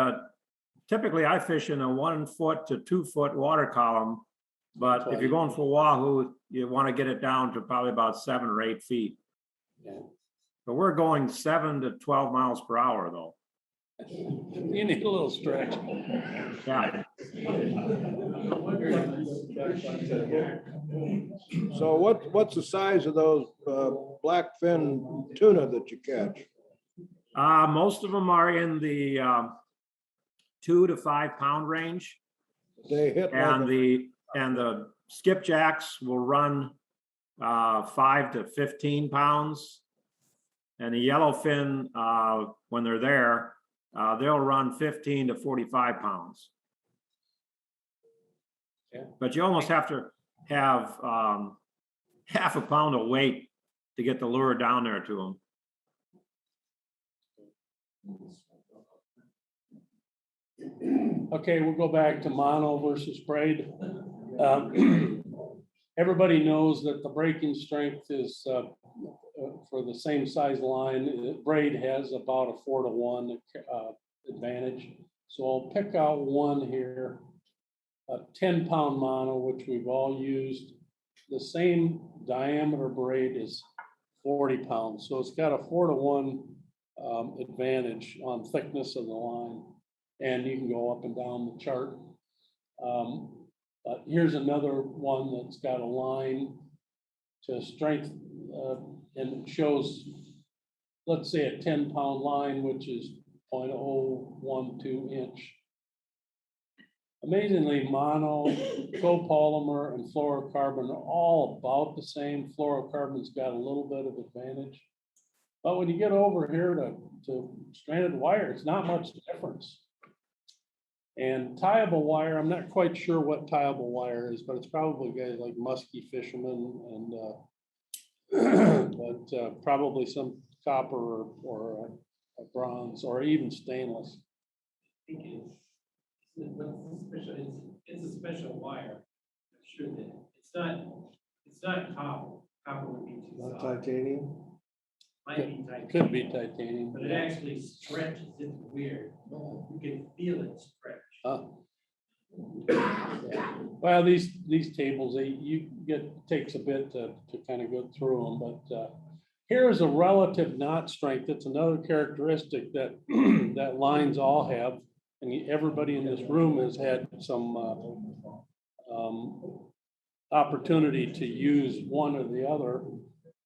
typically I fish in a 1 foot to 2 foot water column. But if you're going for wahoo, you want to get it down to probably about 7 or 8 feet. Yeah. But we're going 7 to 12 miles per hour though. You need a little stretch. Yeah. So what's the size of those blackfin tuna that you catch? Most of them are in the 2 to 5 pound range. They hit and the skipjacks will run 5 to 15 pounds. And the yellowfin, when they're there, they'll run 15 to 45 pounds. Yeah. But you almost have to have half a pound of weight to get the lure down there to them. Okay, we'll go back to mono versus braid. Everybody knows that the breaking strength is for the same size line. Braid has about a 4 to 1 advantage. So I'll pick out one here, a 10 pound mono, which we've all used. The same diameter braid is 40 pounds. So it's got a 4 to 1 advantage on thickness of the line. And you can go up and down the chart. Here's another one that's got a line to strength, and it shows let's say a 10-pound line, which is 0.012 inch. Amazingly, mono, copolymer, and fluorocarbon are all about the same. Fluorocarbon's got a little bit of advantage. But when you get over here to stranded wire, it's not much difference. And tieable wire, I'm not quite sure what tieable wire is, but it's probably guys like musky fishermen and probably some copper or a bronze or even stainless. I think it's a special wire. I'm sure that it's not copper. Copper would be too Not soft. titanium? Might be titanium. Could be titanium. But it actually stretches. It's weird. You can feel it stretch. Well, these tables, takes a bit to kind of go through them, but here's a relative knot strength. That's another characteristic that that lines all have, and everybody in this room has had some opportunity to use one or the other,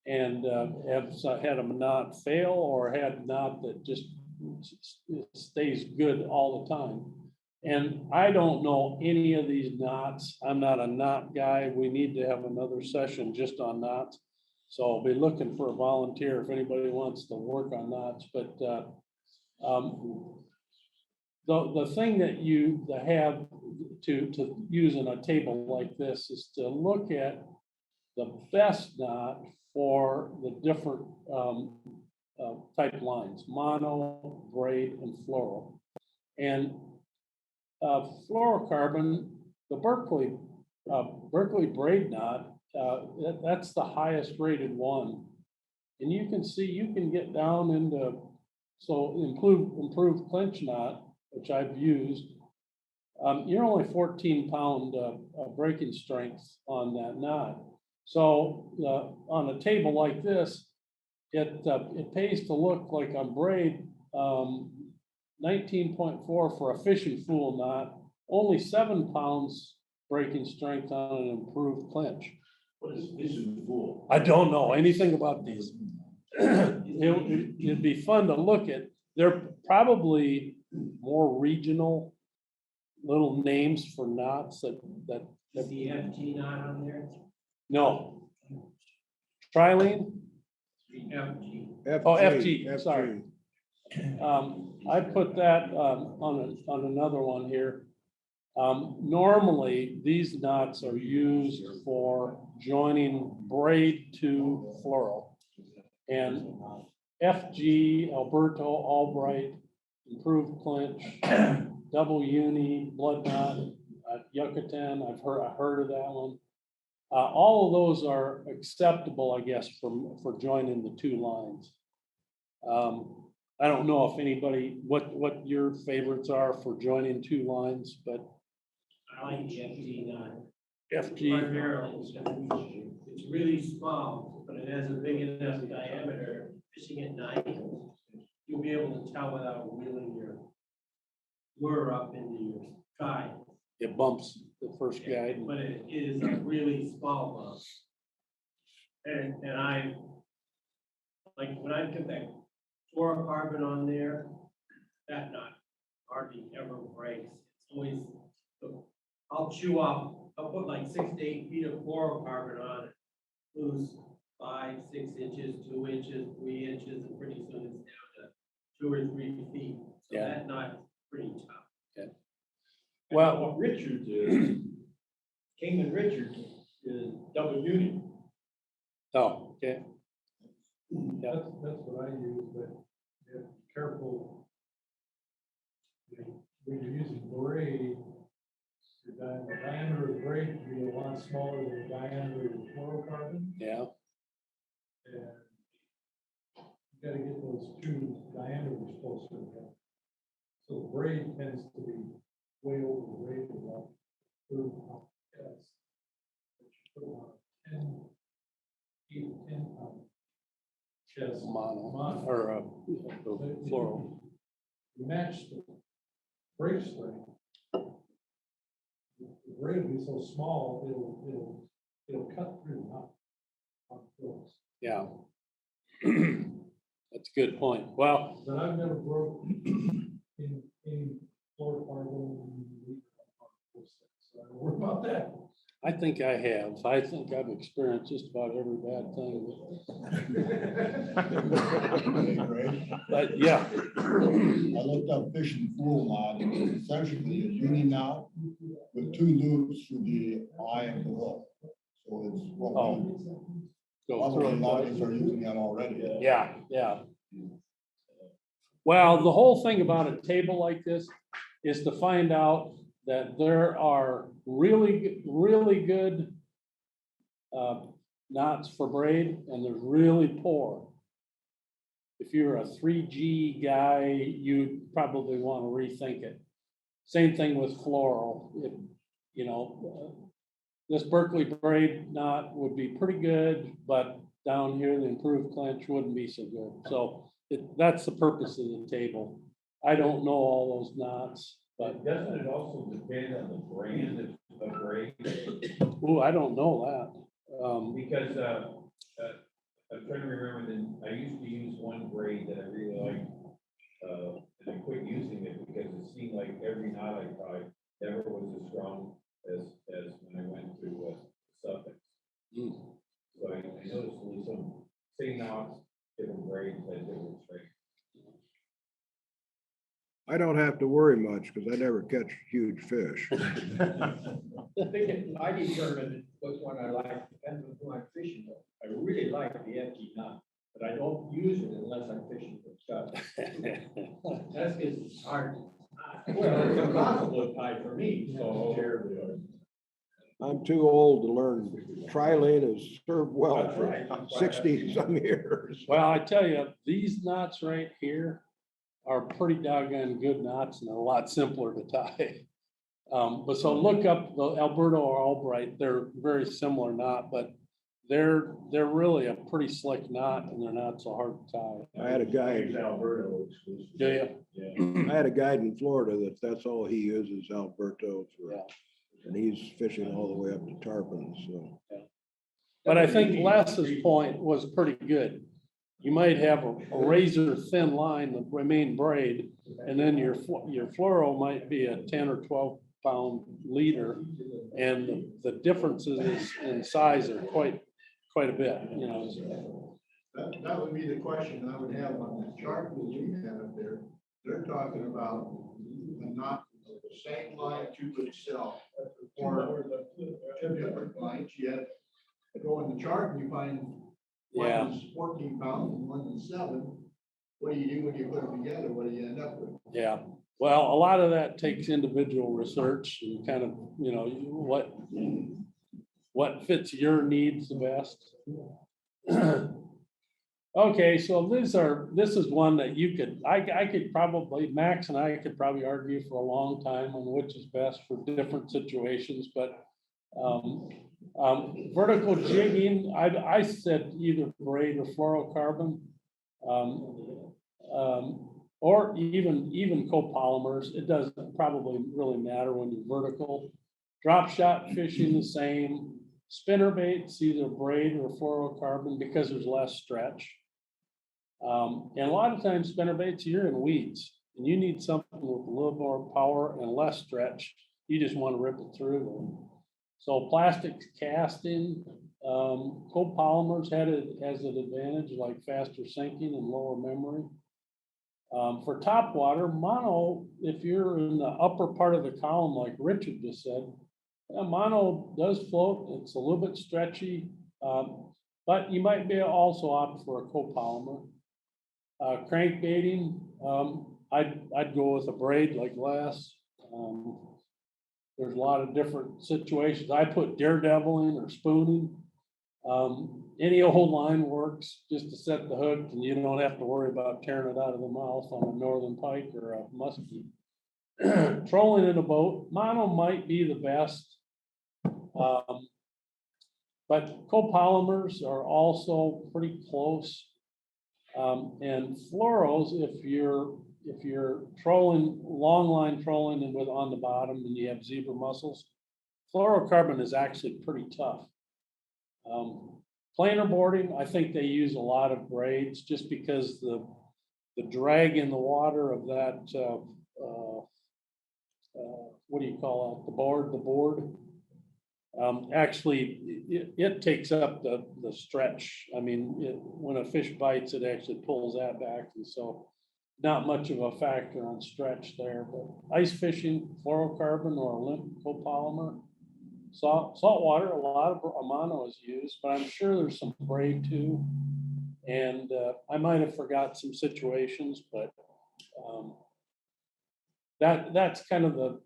and have had a knot fail or had a knot that just stays good all the time. And I don't know any of these knots. I'm not a knot guy. We need to have another session just on knots. So I'll be looking for a volunteer if anybody wants to work on knots. But the thing that you have to use in a table like this is to look at the best knot for the different type lines: mono, braid, and fluoro. And fluorocarbon, the Berkeley braid knot, that's the highest rated one. And you can see, you can get down into, improved clinch knot, which I've used. You're only 14-pound breaking strength on that knot. So on a table like this, it pays to look like on braid, 19.4 for a fishing fool knot, only 7 pounds breaking strength on an improved clinch. What is fishing fool? I don't know anything about these. It'd be fun to look at. They're probably more regional little names for knots that Is the FG knot on there? no. Trilene? FG. Oh, FG, sorry. I put that on another one here. Normally, these knots are used for joining braid to fluoro. And FG, Alberto, Albright, improved clinch, double uni, blood knot, Yucatan, I've heard of that one. All of those are acceptable, I guess, for joining the two lines. I don't know if anybody, what your favorites are for joining two lines, but. I like the FG knot. FG. Primarily, it's really small, but it has a big enough diameter. Fishing at night, you'll be able to tell without wheeling your lure up into your guide. It bumps the first guide. But it is a really small bump. And I, like when I put that fluorocarbon on there, that knot hardly ever breaks. It's always, I'll chew off, I'll put like 6 to 8 feet of fluorocarbon on it, lose 5, 6 inches, 2 inches, 3 inches, and pretty soon it's down to 2 or 3 feet. So Yeah. that knot's pretty tough. Yeah. Well, what Richard is, Kingman Richard is double uni. Oh, okay. Yeah. That's what I use, but you have to be careful. When you're using braid, the diameter of braid can be a lot smaller than the diameter of fluorocarbon. Yeah. And you gotta get those two diameters closer together. So the braid tends to be way over the braid about 30 pound chest. But you put on a 8 to 10 pound chest. Mono. Or fluoro. You match the break strength. The braid will be so small, it'll cut through, not close. Yeah. That's a good point. Well, But I've never broke in fluorocarbon. So I don't worry about that. I think I have. I think I've experienced just about every bad thing. But yeah. I looked up fishing fluoro knot, and essentially a uni knot with 2 loops through the eye of the hook. So it's what Go through a it. lot of us are using that already. Yeah, yeah. Well, the whole thing about a table like this is to find out that there are really good knots for braid, and there's really poor. If you're a 3G guy, you'd probably want to rethink it. Same thing with floral. You know, this Berkeley braid knot would be pretty good, but down here, the improved clench wouldn't be so good. So that's the purpose of the table. I don't know all those knots, but. Doesn't it also depend on the brand of braid? Oh, I don't know that. Because I'm trying to remember that I used to use one braid that I really liked. And I quit using it because it seemed like every knot I tried never was as strong as when I went to Suffolk. So I noticed there was some same knots, different braids, had different strength. I don't have to worry much because I never catch huge fish. I think I determined which one I like, depends on who I'm fishing with. I really like the empty knot, but I don't use it unless I'm fishing for stuff. That's because it's hard. Well, it's impossible to tie for me, so. I'm too old to learn. Trilane has served well That's for right. 60 some years. Well, I tell you, these knots right here are pretty doggone good knots, and they're a lot simpler to tie. But so look up the Alberto or Albright. They're very similar knot, but they're really a pretty slick knot, and they're not so hard to tie. I had a guide. Alberto. Yeah, I had a guide in Florida that's all he uses, Alberto, for, yeah. and he's fishing all the way up to tarpon, so. But I think Les's point was pretty good. You might have a razor thin line, the main braid, and then your fluoro might be a 10 or 12 pound leader, and the differences in size are quite a bit, you know. That would be the question I would have on the chart that you have up there. They're talking about a knot of the same line to itself, or two different lines, yet go in the chart and you find Yeah. one is 14 pounds and one is 7. What do you do when you put them together? What do you end up with? Yeah, well, a lot of that takes individual research and kind of, you know, what fits your needs the best. Okay, so this is one that you could, I could probably, Max and I could probably argue for a long time on which is best for different situations, but vertical jigging, I said either braid or fluorocarbon, or even copolymers. It doesn't probably really matter when you're vertical. Drop shot fishing the same. Spinner baits, either braid or fluorocarbon, because there's less stretch. And a lot of times spinner baits, you're in weeds and you need something with a little more power and less stretch. You just want to rip it through them. So plastics casting, copolymers has an advantage, like faster sinking and lower memory. For top water, mono, if you're in the upper part of the column, like Richard just said, mono does float. It's a little bit stretchy, but you might be also opt for a copolymer. Crankbaiting, I'd go with a braid like Les. There's a lot of different situations. I put daredeviling or spooning. Any old line works just to set the hook, and you don't have to worry about tearing it out of the mouth on a northern pike or a muskie. Trolling in a boat, mono might be the best. But copolymers are also pretty close. And fluoros, if you're trolling, long line trolling and with on the bottom and you have zebra mussels, fluorocarbon is actually pretty tough. Planer boarding, I think they use a lot of braids just because the drag in the water of that, what do you call it, the board. Actually, it takes up the stretch. I mean, when a fish bites, it actually pulls that back. And so not much of a factor on stretch there, but ice fishing, fluorocarbon or limp copolymer. Salt water, a lot of mono is used, but I'm sure there's some braid too. And I might have forgot some situations, but that's kind of the.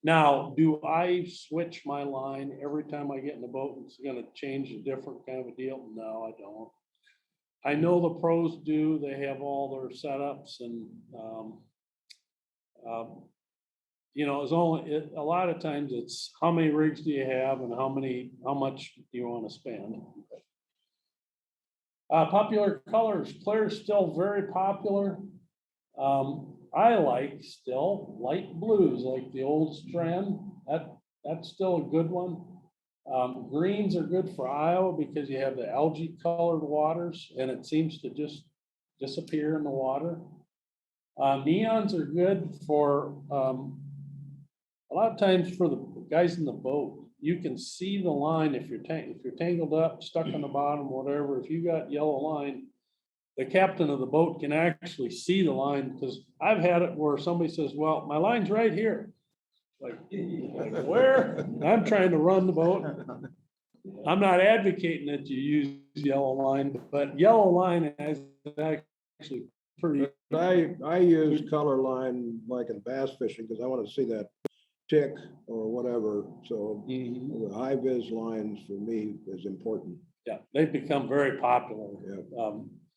Now, do I switch my line every time I get in the boat? It's gonna change a different kind of a deal? No, I don't. I know the pros do. They have all their setups and, you know, it's only, a lot of times it's how many rigs do you have and how much do you want to spend? Popular colors, clear is still very popular. I like still light blues, like the old strand. That's still a good one. Greens are good for Iowa because you have the algae colored waters and it seems to just disappear in the water. Neons are good for, a lot of times for the guys in the boat. You can see the line if you're tangled up, stuck on the bottom, whatever. If you got yellow line, the captain of the boat can actually see the line, because I've had it where somebody says, well, my line's right here. Like where? I'm trying to run the boat. I'm not advocating that you use yellow line, but yellow line is actually pretty. I use color line like in bass fishing because I want to see that tick or whatever. So the high vis lines for me is important. Yeah, they've become very popular. Yeah.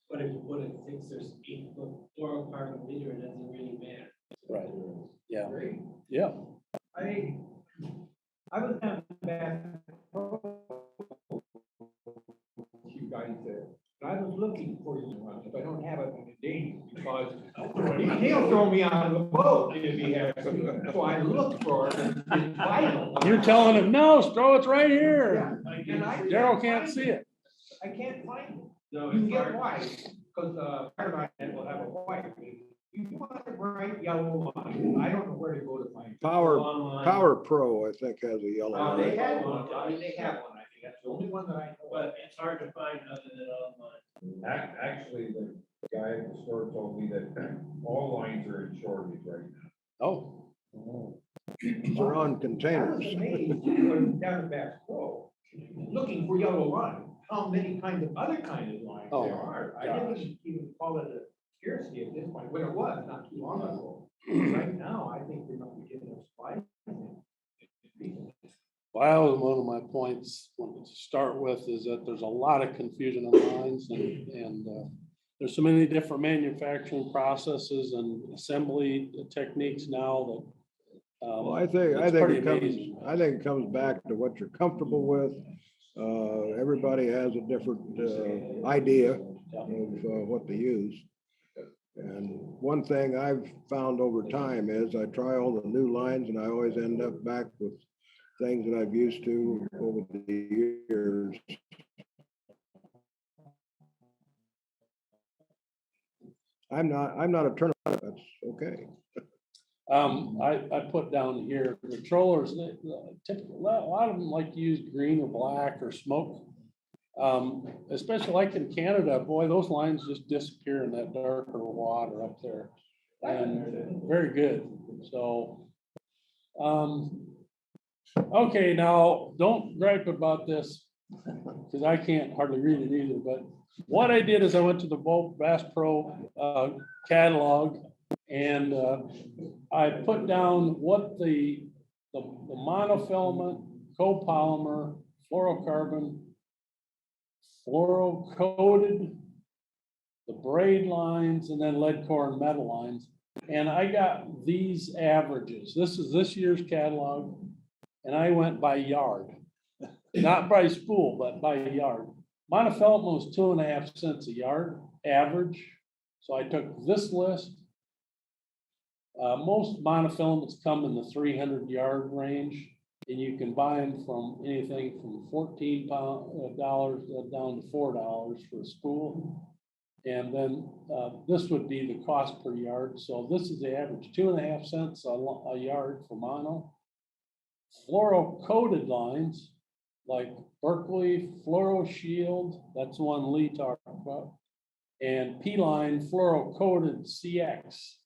But if you put it, thinks there's 8-foot fluorocarbon leader, it doesn't really matter. Right. Yeah. Great. Yeah. I was down back. You guys there. I was looking for you, but I don't have it in the days because he'll throw me out of the boat if he has to. So I looked for it. It's vital. You're telling him, no, Stro, it's right here. Yeah. Daryl can't see it. I can't find it. No, you can get white, because Paradise will have a white. You want a bright yellow line, I don't know where to go to find it. Power Pro, I think, has a yellow line. They have one, I mean, they have one, I think that's the only one that I know. But it's hard to find other than online. Actually, the guy at the store told me that all lines are in shortage right now. Oh. They're on containers. I was amazed when down at Bass Pro, looking for yellow line, how many kinds of other kinds of lines there are. I didn't even call it a scarcity at this point, when it was not too long ago. Right now, I think they're not getting us by. Well, that was one of my points to start with, is that there's a lot of confusion on lines and there's so many different manufacturing processes and assembly techniques now that Well, I think it comes back to what you're comfortable with. Everybody has a different idea of what to use. And one thing I've found over time is I try all the new lines and I always end up back with things that I've used to over the years. I'm not a turner, that's okay. I put down here, the trollers, typically, a lot of them like to use green or black or smoke. Especially like in Canada, boy, those lines just disappear in that darker water up there. And very good. So, okay, now don't gripe about this because I can't hardly read it either. But what I did is I went to the Bass Pro catalog and I put down what the monofilament, copolymer, fluorocarbon, fluoro-coated, the braid lines, and then lead core and metal lines. And I got these averages. This is this year's catalog. And I went by yard, not by spool, but by yard. Monofilament was 2.5 cents a yard average. So I took this list. Most monofilaments come in the 300 yard range. And you can buy them from anything from $14 down to $4 for a spool. And then this would be the cost per yard. So this is the average, 2.5 cents a yard for mono. Fluoro coated lines like Berkeley, Fluoro Shield, that's the one Lee talked about, and P-Line Fluoro Coated CX.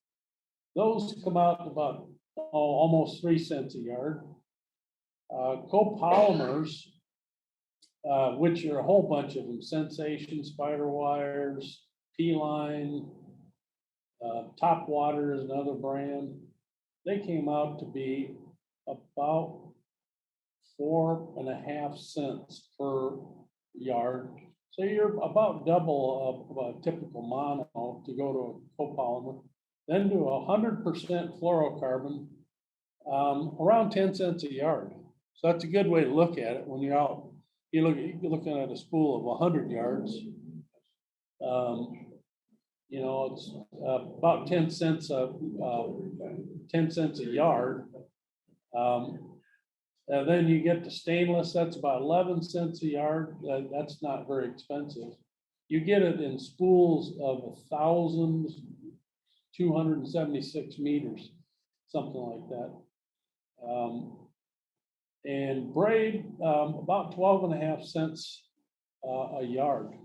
Those come out to about almost 3 cents a yard. Copolymers, which are a whole bunch of them, Sensation, Spider Wires, P-Line, Top Water is another brand. They came out to be about 4.5 cents per yard. So you're about double of a typical mono to go to a copolymer. Then do 100% fluorocarbon, around 10 cents a yard. So that's a good way to look at it when you're out. You're looking at a spool of 100 yards. You know, it's about 10 cents a 10 cents a yard. And then you get to stainless, that's about 11 cents a yard. That's not very expensive. You get it in spools of 1,276 meters, something like that. And braid, about 12.5 cents a yard.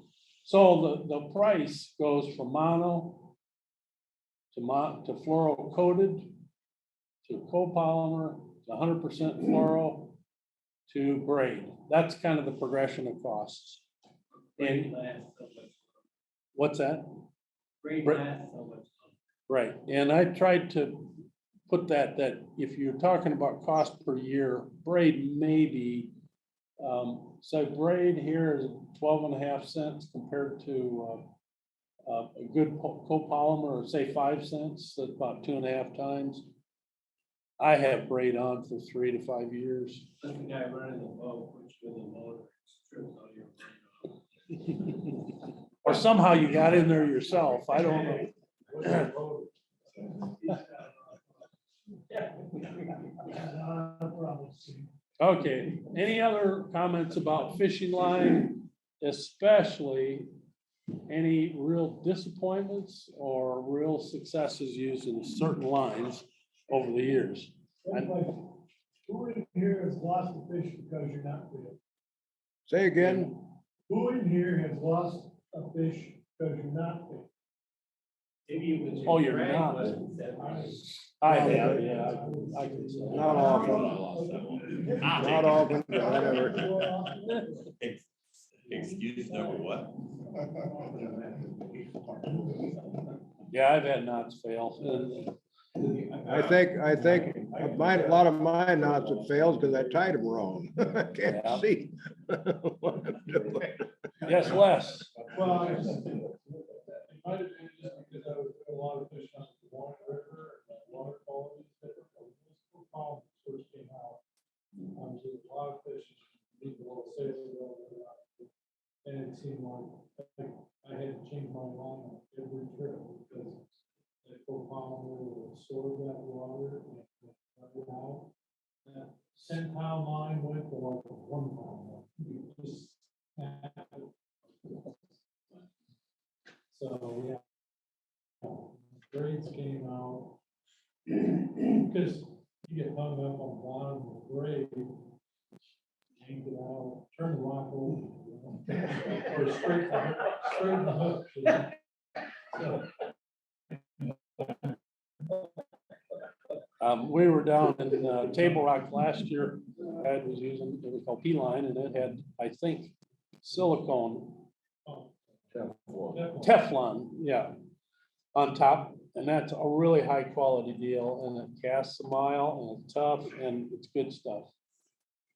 So the price goes from mono to fluoro coated to copolymer to 100% fluoro to braid. That's kind of the progression of costs. And what's that? Braid lasts so much. Right, and I tried to put that if you're talking about cost per year, braid may be, so braid here is 12.5 cents compared to a good copolymer, say 5 cents, that's about 2.5 times. I have braid on for 3 to 5 years. Like the guy running the boat, which with a motor, strips all your braid off. Or somehow you got in there yourself, I don't know. Okay, any other comments about fishing line, especially any real disappointments or real successes using certain lines over the years? Who in here has lost a fish because you're not fishing? Say again? Who in here has lost a fish because you're not fishing? Maybe it was. Oh, you're drag not. wasn't set right. I have, yeah, I can say. Not often. Not often, but I never. Excuse number what? Yeah, I've had knots fail. I think a lot of my knots have failed because I tied them wrong. I can't Yeah. see. what I'm doing. Yes, Les. Well, it might have been just because I was doing a lot of fishing on the Warren River and the water quality is different. When this problem first came out, I was doing a lot of fishing, people will say, and it seemed like I had to change my line on every trip because the copolymer would absorb that water and run it out. That 10-pound line went to like a 1-pound line. You just so yeah, grades came out because you get hung up on the bottom of the grade, yank it out, turn the rock over, you know, or straighten the hook. You know? So, We were down in Table Rock last year. Ed was using, it was called P-Line, and it had, I think, silicone, Teflon, yeah, on top. And that's a really high quality deal, and it casts a mile, and it's tough, and it's good stuff.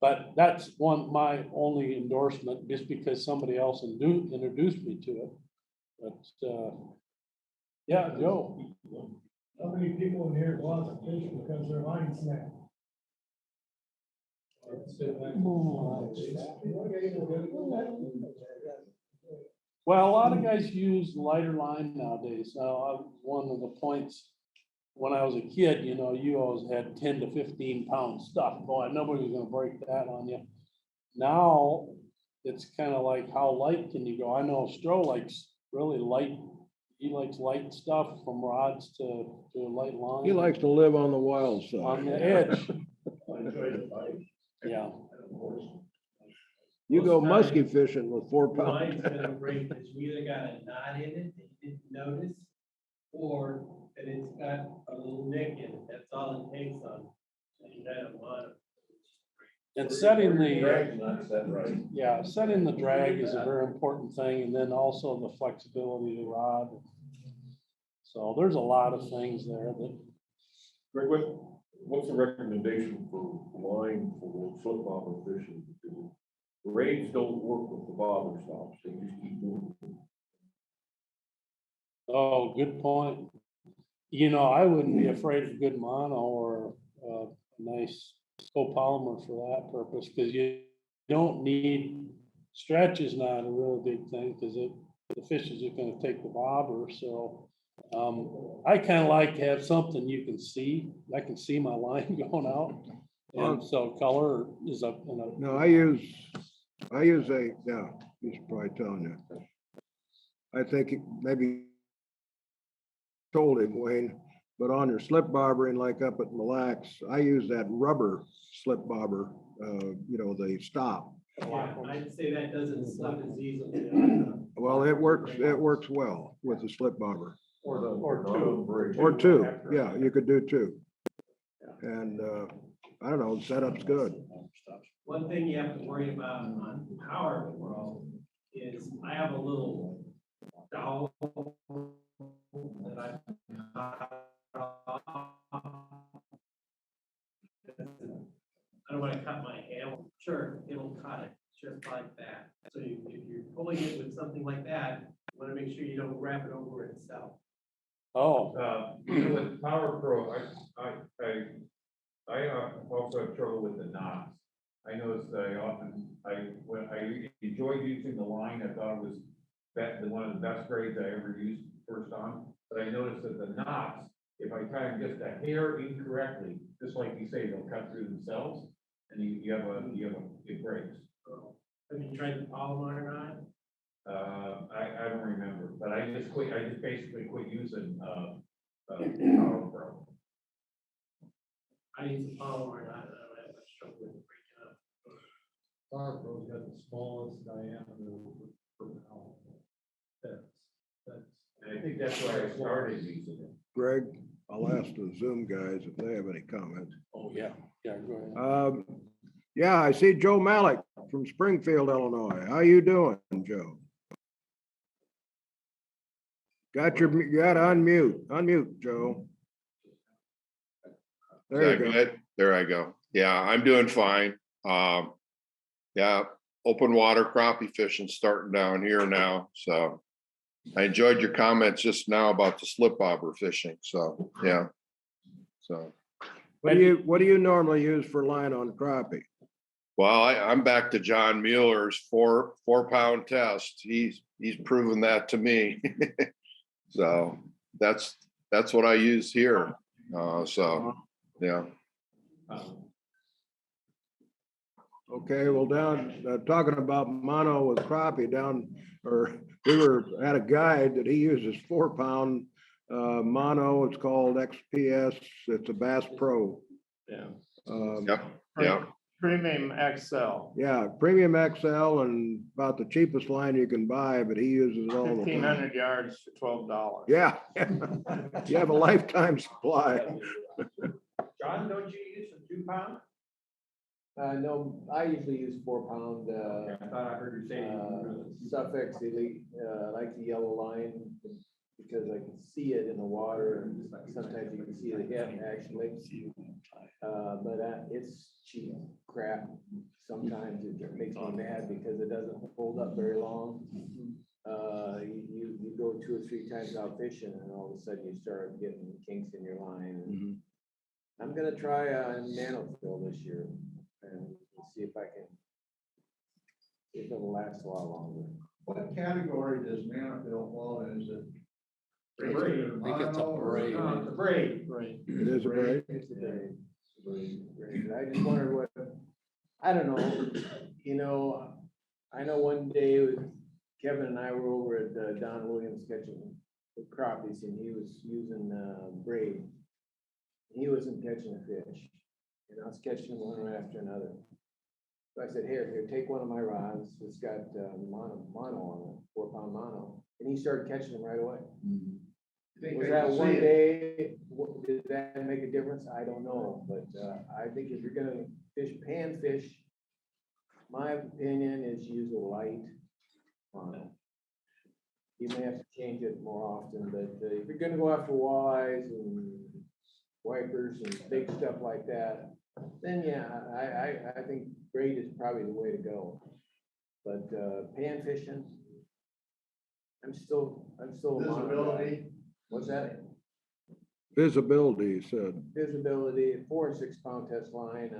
But that's my only endorsement, just because somebody else introduced me to it. But yeah, Joe. how many people in here lost a fish because their line snapped? Well, a lot of guys use lighter line nowadays. One of the points when I was a kid, you know, you always had 10 to 15 pound stuff. Boy, nobody was gonna break that on you. Now, it's kind of like, how light can you go? I know Stroh likes really light. He likes light stuff from rods to light line. He likes to live on the wild On side. the edge, I enjoy the bike. yeah. And of course, You go Most musky times, fishing with 4 Line's pounds. gonna break, because you either got a knot in it that you didn't notice, or that it's got a little nick in it, that's all it takes on. And you had a mono. And setting the, drag's not set right. yeah, setting the drag is a very important thing, and then also the flexibility of the rod. So there's a lot of things there that, Greg, what's the recommendation for line for flip bobber fishing? Because Braids don't work with the bobber stops, they just keep moving. oh, good point. You know, I wouldn't be afraid of good mono or a nice copolymer for that purpose, because you don't need, stretch is not a real big thing, because the fish is just gonna take the bobber, so. I kind of like to have something you can see. I can see my line going out. And so color is up, you know. No, I use yeah, he's probably telling you. I think maybe told him, Wayne, but on your slip bobbering, like up at Mille Lacs, I use that rubber slip bobber, you know, the stop. Yeah, I'd say that doesn't slip as easily. Well, it works well with the slip bobber. Or two, yeah, you could do two. And, I don't know, the setup's good. One thing you have to worry about on Power Pro is I have a little dowel that I don't want to cut my handle. Sure, it'll cut it just like that. So if you're pulling it with something like that, you want to make sure you don't wrap it over itself. Oh, With Power Pro, I also have trouble with the knots. I noticed that when I enjoyed using the line, I thought it was one of the best grades I ever used first on. But I noticed that the knots, if I tie them just a hair incorrectly, just like you say, they'll cut through themselves, and it breaks. Have you tried the polymer knot? I don't remember, but I just basically quit using Power Pro. I use the polymer knot, and I don't have much trouble with it breaking up. Power Pro's got the smallest diameter per pound. That's. And I think that's why I started using it. Greg, I'll ask the Zoom guys if they have any comments. oh, yeah, go ahead. Yeah, I see Joe Malik from Springfield, Illinois. How you doing, Joe? You got to unmute, Joe. There you go. Good? There I go. Yeah, I'm doing fine. Yeah, open water crappie fishing starting down here now. So I enjoyed your comments just now about the slip bobber fishing. So, yeah. So. What do you normally use for line on crappie? Well, I'm back to John Mueller's four pound test. He's proven that to me. So that's what I use here. So, yeah. Okay, well, down talking about mono with crappie we had a guide that he uses 4 pound mono. It's called XPS. It's a Bass Pro. Yeah. Yeah. Premium XL. Yeah, Premium XL, and about the cheapest line you can buy, but he uses it all the time. 1,500 yards for $12. Yeah. You have a lifetime supply. John, don't you use some 2 pound? No, I usually use 4 pound, I thought I heard you say. Suffix Elite, I like the yellow line because I can see it in the water, and sometimes you can see the hit actually. But it's cheap crap. Sometimes it makes me mad because it doesn't hold up very long. You go 2 or 3 times out fishing, and all of a sudden you start getting kinks in your line. And I'm gonna try Nanofill this year and see if it'll last a lot longer. What category does Monofilament fall in? Is it Braid. I think it's a braid. No, it's a braid. Right. It is a braid. It's a braid. Braid. I just wondered what, I don't know, you know, I know one day Kevin and I were over at Don Williams catching the crappies and he was using braid. He wasn't catching a fish, and I was catching one right after another. So I said, here, take one of my rods. It's got mono on it, 4-pound mono, and he started catching them right away. Was that one day? Did that make a difference? I don't know, but I think if you're gonna pan fish, my opinion is use a light mono. You may have to change it more often, but if you're gonna go after walleyes and wipers and big stuff like that, then yeah, I think braid is probably the way to go. But pan fishing, I'm still. Visibility. What's that? Visibility, he said. Visibility, 4 and 6 pound test line.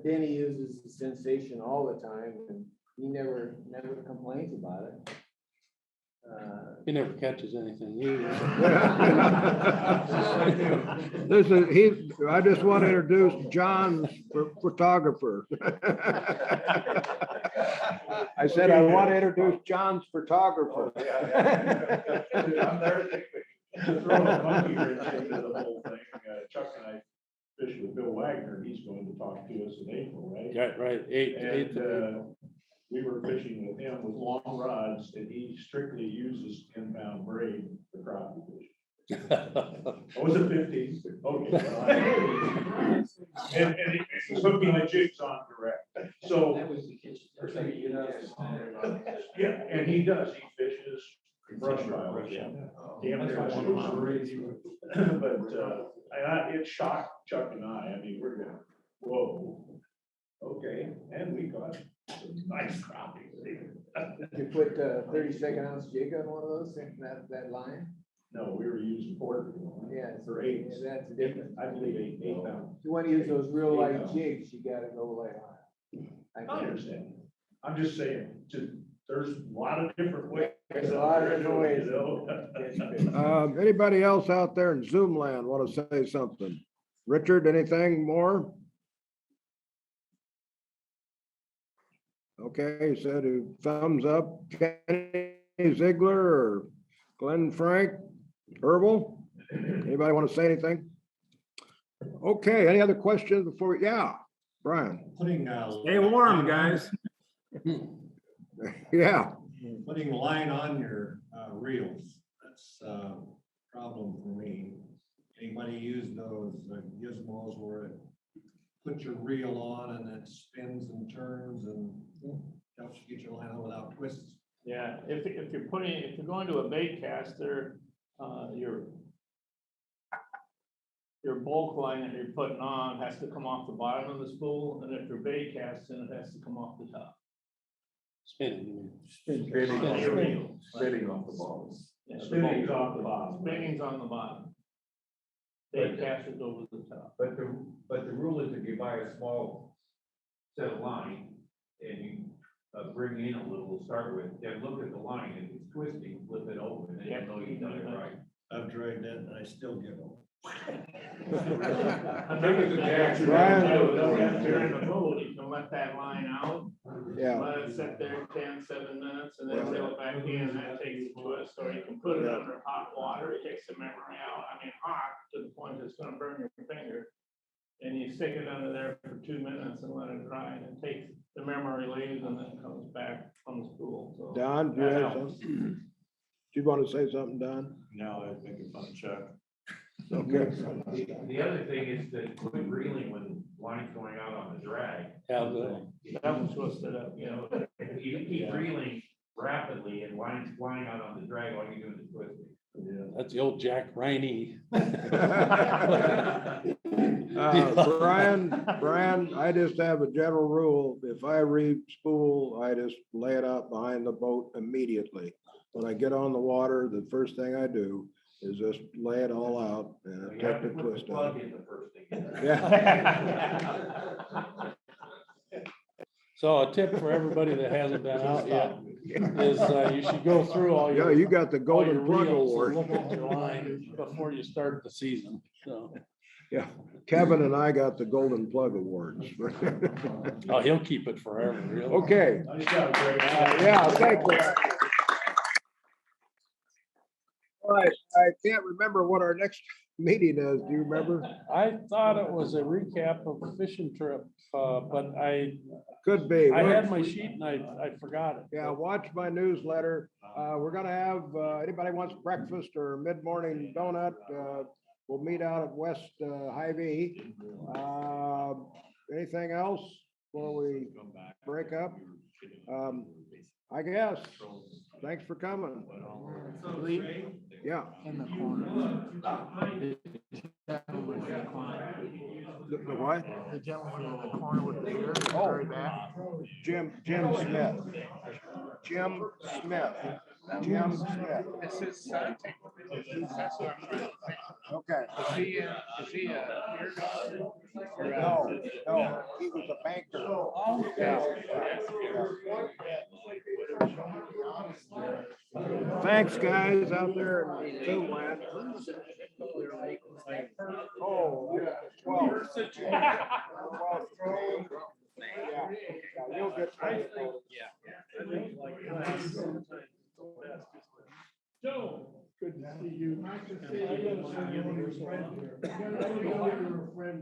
Danny uses the sensation all the time, and he never complains about it. He never catches anything either. I just want to introduce John's photographer. I said, I want to introduce John's photographer. I'm there throwing a monkey wrench into the whole thing. Chuck and I fish with Bill Wagner. He's going to talk to us in April, right? Yeah, right. Eighth of And April. we were fishing with him with long rods, and he strictly uses 10-pound braid for crappie fishing. Oh, was it 15? Okay. Well, and he's hooking the jigs on direct. So yeah, and he does. He fishes brush piles. Yeah. Damn near. But it shocked Chuck and I. I mean, we're going, whoa. Okay, and we got some nice crappie. You put 32nd ounce jig on one of those, that line? No, we were using quarter. Yeah, For 8. yeah, that's different. I believe 8 pounds. If you want to use those real light jigs, you gotta go light on it. I understand. I'm just saying, there's a lot of different ways. There's a lot of different ways. You know? Anybody else out there in Zoom land want to say something? Richard, anything more? Okay, he said thumbs up. Kenny Ziegler or Glenn Frank, Herbal? Anybody want to say anything? Okay, any other questions before, yeah, Brian? Stay warm, guys. Yeah. Putting line on your reels, that's a problem for me. Anybody use those gizmos where it puts your reel on and it spins and turns and helps you get your line on without twists? Yeah, if you're going to a bait caster, your bulk line that you're putting on has to come off the bottom of the spool, and if you're bait casting, it has to come off the top. Spinning. Spinning off the balls. Yeah, Spinning's off the bottom. Spinning's on the bottom. Bait casters over the top. But the rule is if you buy a small set of line and you bring in a little to start with, then look at the line, if it's twisting, flip it over, and then you know you've done it right. I've tried that and I still get them. During the boat, you can let that line out. Yeah. Let it sit there 10-7 minutes and then reel it back in, and that takes a twist, or you can put it under hot water, it takes the memory out, I mean, hot to the point it's gonna burn your finger. And you stick it under there for 2 minutes and let it dry, and it takes, the memory leaves and then it comes back on the spool, so. Don, do you have something? Do you want to say something, Don? No, I think it's fun, Chuck. Okay. The other thing is to quit reeling when line's going out on the drag. Yeah, that was twisted up, you know. If you keep reeling rapidly and line's flying out on the drag, all you're doing is twisting. Yeah. That's the old Jack Riney. Brian, I just have a general rule. If I re-spool, I just lay it out behind the boat immediately. When I get on the water, the first thing I do is just lay it all out and take the twist out. In the first thing. Yeah. So a tip for everybody that hasn't been out yet is you should go through all Yeah, your. you got the all your Golden Plug reels and Award. Look at your line before you start the season, so. Yeah, Kevin and I got the Golden Plug Awards. Oh, he'll keep it forever, really. Okay. Yeah, thank you. All right, I can't remember what our next meeting is. Do you remember? I thought it was a recap of a fishing trip, but Could be. I had my sheet and I forgot it. Yeah, watch my newsletter. We're gonna have, anybody wants breakfast or mid-morning donut, we'll meet out at West Hy-Vee. Anything else before we break up? I guess. Thanks for coming. Yeah. In the corner. The what? The gentleman in the corner with the beard, in the Oh. very back. Jim Smith. Jim Smith. Jim Smith. It's his son. That's what I'm trying to think. Okay. Is he a beer dog? No, he was a banker. Oh, Yeah. Thanks, guys, out there in Food Land. Oh, 12. Yeah, you'll get. Joe, good to see you. Nice to see you. I gotta send you your friend here. I gotta go get your friend.